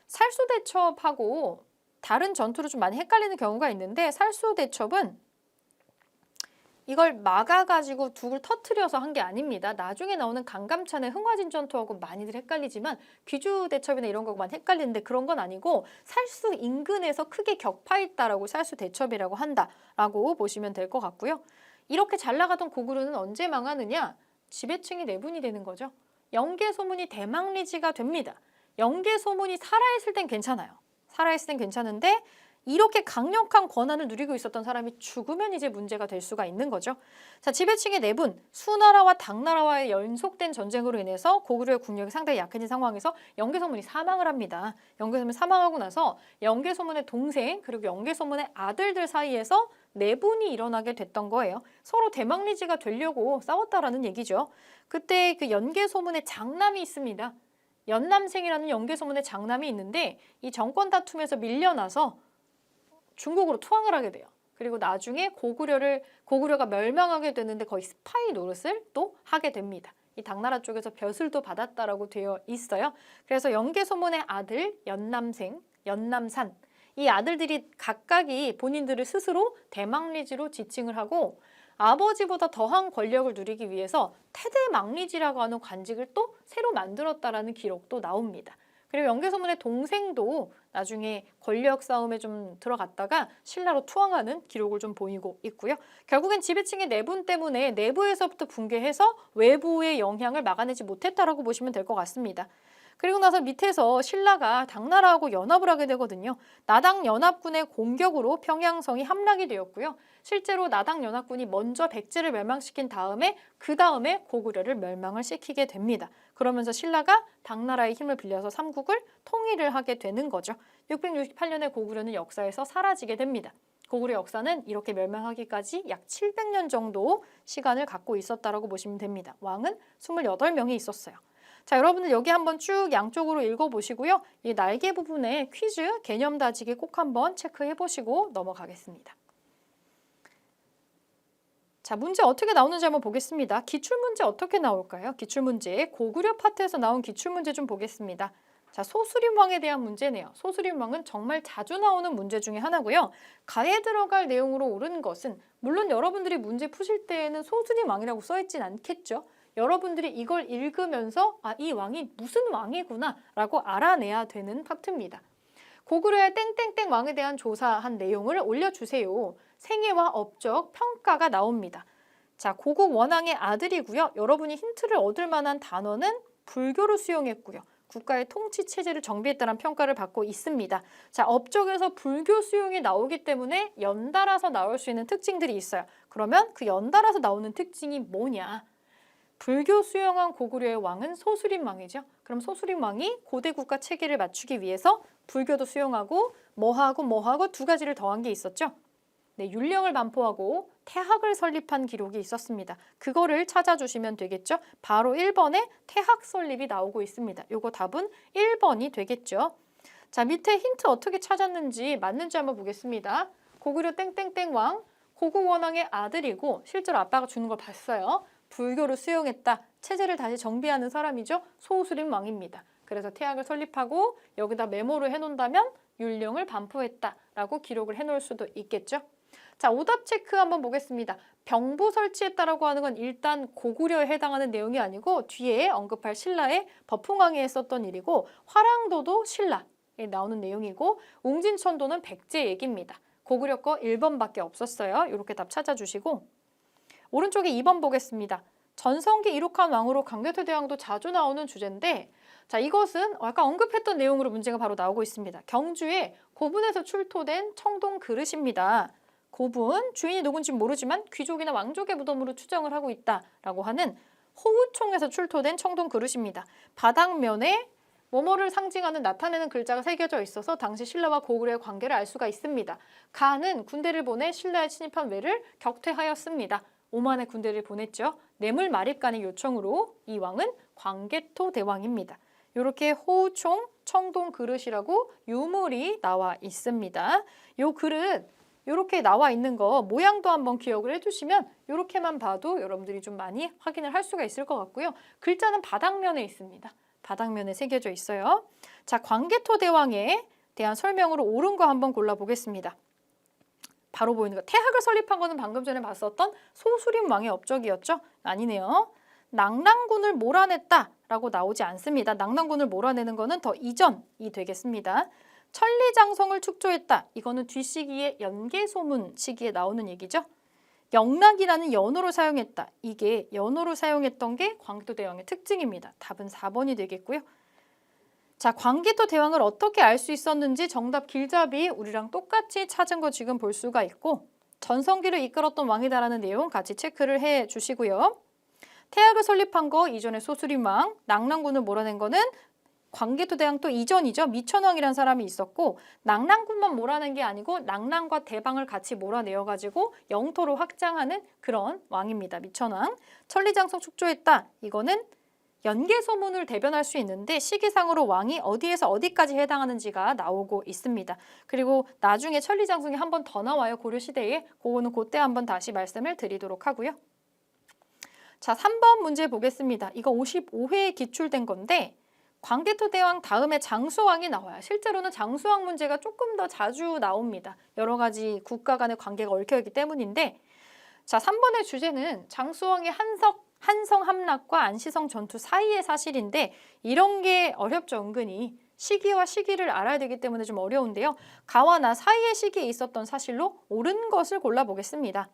살수대첩하고 다른 전투로 좀 많이 헷갈리는 경우가 있는데 살수대첩은 이걸 막아가지고 두굴 터트려서 한 게 아닙니다. 나중에 나오는 강감찬의 흥화진 전투하고 많이들 헷갈리지만 귀주대첩이나 이런 거만 헷갈리는데 그런 건 아니고 살수 인근에서 크게 격파했다라고 살수대첩이라고 한다라고 보시면 될 것 같고요. 이렇게 잘 나가던 고구려는 언제 망하느냐? 지배층이 내분이 되는 거죠. 영계소문이 대망리지가 됩니다. 영계소문이 살아있을 땐 괜찮아요. 살아있을 땐 괜찮은데 이렇게 강력한 권한을 누리고 있었던 사람이 죽으면 이제 문제가 될 수가 있는 거죠. 자, 지배층의 내분, 수나라와 당나라와의 연속된 전쟁으로 인해서 고구려의 국력이 상당히 약해진 상황에서 영계소문이 사망을 합니다. 영계소문이 사망하고 나서 영계소문의 동생 그리고 영계소문의 아들들 사이에서 내분이 일어나게 됐던 거예요. 서로 대망리지가 되려고 싸웠다라는 얘기죠. 그때 그 연계소문의 장남이 있습니다. 연남생이라는 연계소문의 장남이 있는데 이 정권 다툼에서 밀려나서 중국으로 투항을 하게 돼요. 그리고 나중에 고구려가 멸망하게 되는데 거의 스파이 노릇을 또 하게 됩니다. 이 당나라 쪽에서 벼슬도 받았다라고 되어 있어요. 그래서 영계소문의 아들 연남생, 연남산 이 아들들이 각각이 본인들을 스스로 대망리지로 지칭을 하고 아버지보다 더한 권력을 누리기 위해서 태대망리지라고 하는 관직을 또 새로 만들었다라는 기록도 나옵니다. 그리고 영계소문의 동생도 나중에 권력 싸움에 좀 들어갔다가 신라로 투항하는 기록을 좀 보이고 있고요. 결국엔 지배층의 내분 때문에 내부에서부터 붕괴해서 외부의 영향을 막아내지 못했다라고 보시면 될 것 같습니다. 그리고 나서 밑에서 신라가 당나라하고 연합을 하게 되거든요. 나당 연합군의 공격으로 평양성이 함락이 되었고요. 실제로 나당 연합군이 먼저 백제를 멸망시킨 다음에 그 다음에 고구려를 멸망을 시키게 됩니다. 그러면서 신라가 당나라의 힘을 빌려서 삼국을 통일을 하게 되는 거죠. 668년에 고구려는 역사에서 사라지게 됩니다. 고구려 역사는 이렇게 멸망하기까지 약 700년 정도 시간을 갖고 있었다라고 보시면 됩니다. 왕은 28명이 있었어요. 자, 여러분들 여기 한번 쭉 양쪽으로 읽어보시고요. 이 날개 부분에 퀴즈, 개념 다지기 꼭 한번 체크해보시고 넘어가겠습니다. 자, 문제 어떻게 나오는지 한번 보겠습니다. 기출문제 어떻게 나올까요? 기출문제, 고구려 파트에서 나온 기출문제 좀 보겠습니다. 자, 소수림왕에 대한 문제네요. 소수림왕은 정말 자주 나오는 문제 중에 하나고요. 가에 들어갈 내용으로 옳은 것은 물론 여러분들이 문제 푸실 때에는 소수림왕이라고 써있진 않겠죠. 여러분들이 이걸 읽으면서 아, 이 왕이 무슨 왕이구나 라고 알아내야 되는 파트입니다. 고구려의 땡땡땡 왕에 대한 조사한 내용을 올려주세요. 생애와 업적, 평가가 나옵니다. 자, 고국 원왕의 아들이고요. 여러분이 힌트를 얻을 만한 단어는 불교를 수용했고요. 국가의 통치 체제를 정비했다는 평가를 받고 있습니다. 자, 업적에서 불교 수용이 나오기 때문에 연달아서 나올 수 있는 특징들이 있어요. 그러면 그 연달아서 나오는 특징이 뭐냐? 불교 수용한 고구려의 왕은 소수림 왕이죠. 그럼 소수림 왕이 고대 국가 체계를 맞추기 위해서 불교도 수용하고 뭐하고 두 가지를 더한 게 있었죠. 네, 율령을 반포하고 태학을 설립한 기록이 있었습니다. 그거를 찾아주시면 되겠죠. 바로 1번에 태학 설립이 나오고 있습니다. 요거 답은 1번이 되겠죠. 자, 밑에 힌트 어떻게 찾았는지 맞는지 한번 보겠습니다. 고구려 땡땡땡 왕, 고국 원왕의 아들이고 실제로 아빠가 주는 걸 봤어요. 불교를 수용했다. 체제를 다시 정비하는 사람이죠. 소수림 왕입니다. 그래서 태학을 설립하고 여기다 메모를 해놓는다면 율령을 반포했다라고 기록을 해놓을 수도 있겠죠. 자, 오답 체크 한번 보겠습니다. 병부 설치했다라고 하는 건 일단 고구려에 해당하는 내용이 아니고 뒤에 언급할 신라의 버풍왕에 했었던 일이고 화랑도도 신라에 나오는 내용이고 웅진천도는 백제 얘기입니다. 고구려 거 1번밖에 없었어요. 이렇게 답 찾아주시고 오른쪽에 2번 보겠습니다. 전성기 이룩한 왕으로 강개토대왕도 자주 나오는 주제인데 자, 이것은 아까 언급했던 내용으로 문제가 바로 나오고 있습니다. 경주에 고분에서 출토된 청동 그릇입니다. 고분, 주인이 누군지 모르지만 귀족이나 왕족의 무덤으로 추정을 하고 있다라고 하는 호우총에서 출토된 청동 그릇입니다. 바닥면에 뭐뭐를 상징하는 나타내는 글자가 새겨져 있어서 당시 신라와 고구려의 관계를 알 수가 있습니다. 가는 군대를 보내 신라에 침입한 외를 격퇴하였습니다. 오만의 군대를 보냈죠. 뇌물 마립간의 요청으로 이 왕은 광개토 대왕입니다. 이렇게 호우총, 청동 그릇이라고 유물이 나와 있습니다. 요 그릇 이렇게 나와 있는 거 모양도 한번 기억을 해주시면 이렇게만 봐도 여러분들이 좀 많이 확인을 할 수가 있을 것 같고요. 글자는 바닥면에 있습니다. 바닥면에 새겨져 있어요. 자, 광개토 대왕에 대한 설명으로 옳은 거 한번 골라보겠습니다. 바로 보이는 거. 태학을 설립한 거는 방금 전에 봤었던 소수림 왕의 업적이었죠? 아니네요. 낙랑군을 몰아냈다라고 나오지 않습니다. 낙랑군을 몰아내는 거는 더 이전이 되겠습니다. 천리장성을 축조했다. 이거는 뒷시기의 연개소문 시기에 나오는 얘기죠. 영락이라는 연호를 사용했다. 이게 연호를 사용했던 게 광개토 대왕의 특징입니다. 답은 4번이 되겠고요. 자, 광개토 대왕을 어떻게 알 수 있었는지 정답 길잡이 우리랑 똑같이 찾은 거 지금 볼 수가 있고 전성기를 이끌었던 왕이다라는 내용 같이 체크를 해 주시고요. 태학을 설립한 거 이전에 소수림 왕, 낙랑군을 몰아낸 거는 광개토 대왕 또 이전이죠. 미천왕이라는 사람이 있었고 낙랑군만 몰아낸 게 아니고 낙랑과 대방을 같이 몰아내어가지고 영토를 확장하는 그런 왕입니다. 미천왕. 천리장성 축조했다. 이거는 연개소문을 대변할 수 있는데 시기상으로 왕이 어디에서 어디까지 해당하는지가 나오고 있습니다. 그리고 나중에 천리장성이 한 번 더 나와요. 고려시대에. 그거는 그때 한번 다시 말씀을 드리도록 하고요. 자, 3번 문제 보겠습니다. 이거 55회에 기출된 건데 광개토 대왕 다음에 장수왕이 나와요. 실제로는 장수왕 문제가 조금 더 자주 나옵니다. 여러 가지 국가 간의 관계가 얽혀있기 때문인데 자, 3번의 주제는 장수왕의 한성 함락과 안시성 전투 사이의 사실인데 이런 게 어렵죠, 은근히. 시기와 시기를 알아야 되기 때문에 좀 어려운데요. 가와 나 사이의 시기에 있었던 사실로 옳은 것을 골라보겠습니다.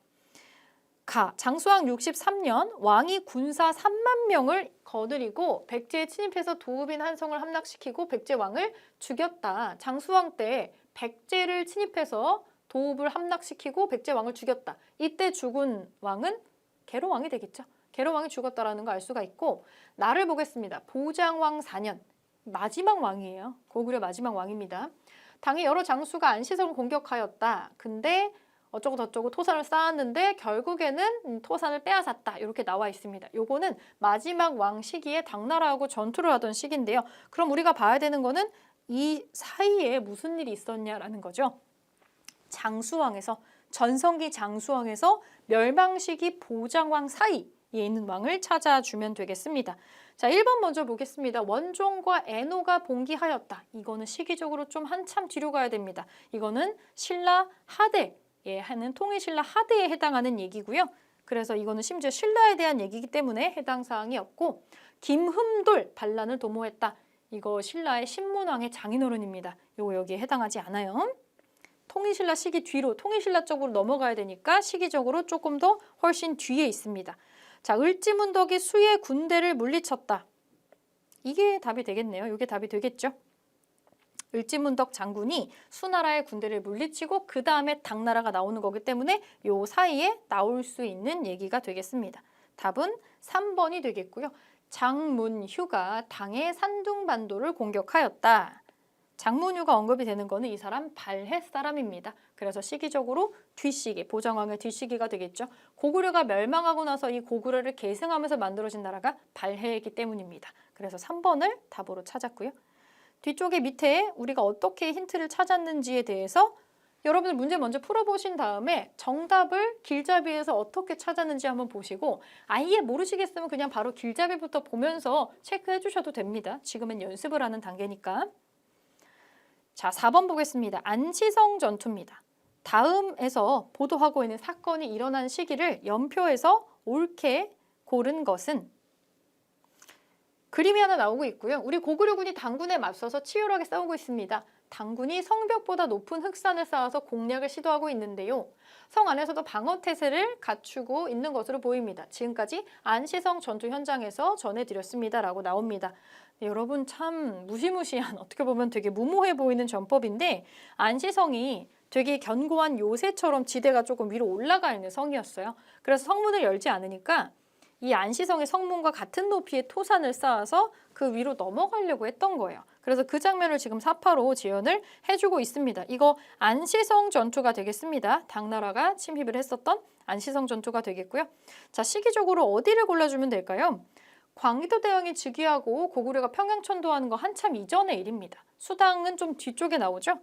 장수왕 63년 왕이 군사 3만 명을 거느리고 백제에 침입해서 도읍인 한성을 함락시키고 백제왕을 죽였다. 장수왕 때 백제를 침입해서 도읍을 함락시키고 백제왕을 죽였다. 이때 죽은 왕은 계로왕이 되겠죠. 계로왕이 죽었다라는 거 알 수가 있고, 나를 보겠습니다. 보장왕 4년, 마지막 왕이에요. 고구려 마지막 왕입니다. 당의 여러 장수가 안시성을 공격하였다. 근데 어쩌고 저쩌고 토산을 쌓았는데 결국에는 토산을 빼앗았다. 이렇게 나와 있습니다. 요거는 마지막 왕 시기에 당나라하고 전투를 하던 시기인데요. 그럼 우리가 봐야 되는 거는 이 사이에 무슨 일이 있었냐라는 거죠. 장수왕에서, 전성기 장수왕에서 멸망시기 보장왕 사이에 있는 왕을 찾아주면 되겠습니다. 자, 1번 먼저 보겠습니다. 원종과 애노가 봉기하였다. 이거는 시기적으로 좀 한참 뒤로 가야 됩니다. 이거는 신라 하대에 하는 통일신라 하대에 해당하는 얘기고요. 그래서 이거는 심지어 신라에 대한 얘기이기 때문에 해당 사항이었고, 김흠돌 반란을 도모했다. 이거 신라의 신문왕의 장인어른입니다. 요거 여기에 해당하지 않아요. 통일신라 시기 뒤로, 통일신라 쪽으로 넘어가야 되니까 시기적으로 조금 더 훨씬 뒤에 있습니다. 자, 을지문덕이 수의 군대를 물리쳤다. 이게 답이 되겠네요. 이게 답이 되겠죠. 을지문덕 장군이 수나라의 군대를 물리치고 그 다음에 당나라가 나오는 거기 때문에 요 사이에 나올 수 있는 얘기가 되겠습니다. 답은 3번이 되겠고요. 장문휴가 당의 산둥반도를 공격하였다. 장문휴가 언급이 되는 거는 이 사람 발해 사람입니다. 그래서 시기적으로 뒷시기, 보장왕의 뒷시기가 되겠죠. 고구려가 멸망하고 나서 이 고구려를 계승하면서 만들어진 나라가 발해이기 때문입니다. 그래서 3번을 답으로 찾았고요. 뒤쪽에 밑에 우리가 어떻게 힌트를 찾았는지에 대해서 여러분들 문제 먼저 풀어보신 다음에 정답을 길잡이에서 어떻게 찾았는지 한번 보시고, 아예 모르시겠으면 그냥 바로 길잡이부터 보면서 체크해 주셔도 됩니다. 지금은 연습을 하는 단계니까. 자, 4번 보겠습니다. 안시성 전투입니다. 다음에서 보도하고 있는 사건이 일어난 시기를 연표해서 옳게 고른 것은, 그림이 하나 나오고 있고요. 우리 고구려군이 당군에 맞서서 치열하게 싸우고 있습니다. 당군이 성벽보다 높은 흑산을 쌓아서 공략을 시도하고 있는데요. 성 안에서도 방어태세를 갖추고 있는 것으로 보입니다. 지금까지 안시성 전투 현장에서 전해드렸습니다. 라고 나옵니다. 네, 여러분 참 무시무시한, 어떻게 보면 되게 무모해 보이는 전법인데, 안시성이 되게 견고한 요새처럼 지대가 조금 위로 올라가 있는 성이었어요. 그래서 성문을 열지 않으니까 이 안시성의 성문과 같은 높이의 토산을 쌓아서 그 위로 넘어가려고 했던 거예요. 그래서 그 장면을 지금 사파로 재현을 해주고 있습니다. 이거 안시성 전투가 되겠습니다. 당나라가 침입을 했었던 안시성 전투가 되겠고요. 자, 시기적으로 어디를 골라주면 될까요? 광기도 대왕이 즉위하고 고구려가 평양 천도하는 거 한참 이전의 일입니다. 수당은 좀 뒤쪽에 나오죠?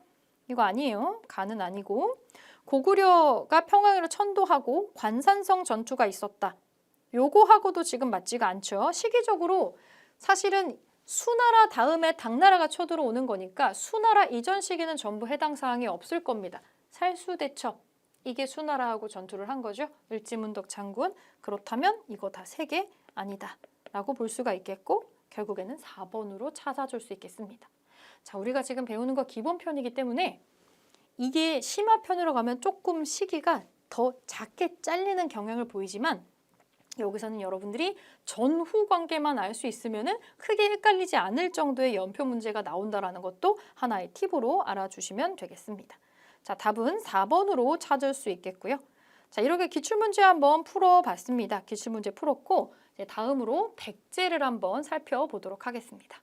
이거 아니에요. 간은 아니고. 고구려가 평양으로 천도하고 관산성 전투가 있었다. 요거하고도 지금 맞지가 않죠. 시기적으로 사실은 수나라 다음에 당나라가 쳐들어오는 거니까 수나라 이전 시기는 전부 해당 사항이 없을 겁니다. 살수대첩, 이게 수나라하고 전투를 한 거죠. 을지문덕 장군. 그렇다면 이거 다 3개 아니다 라고 볼 수가 있겠고, 결국에는 4번으로 찾아줄 수 있겠습니다. 자, 우리가 지금 배우는 거 기본편이기 때문에 이게 심화편으로 가면 조금 시기가 더 작게 잘리는 경향을 보이지만, 여기서는 여러분들이 전후 관계만 알 수 있으면 크게 헷갈리지 않을 정도의 연표 문제가 나온다는 것도 하나의 팁으로 알아주시면 되겠습니다. 자, 답은 4번으로 찾을 수 있겠고요. 자, 이렇게 기출문제 한번 풀어봤습니다. 기출문제 풀었고, 이제 다음으로 백제를 한번 살펴보도록 하겠습니다.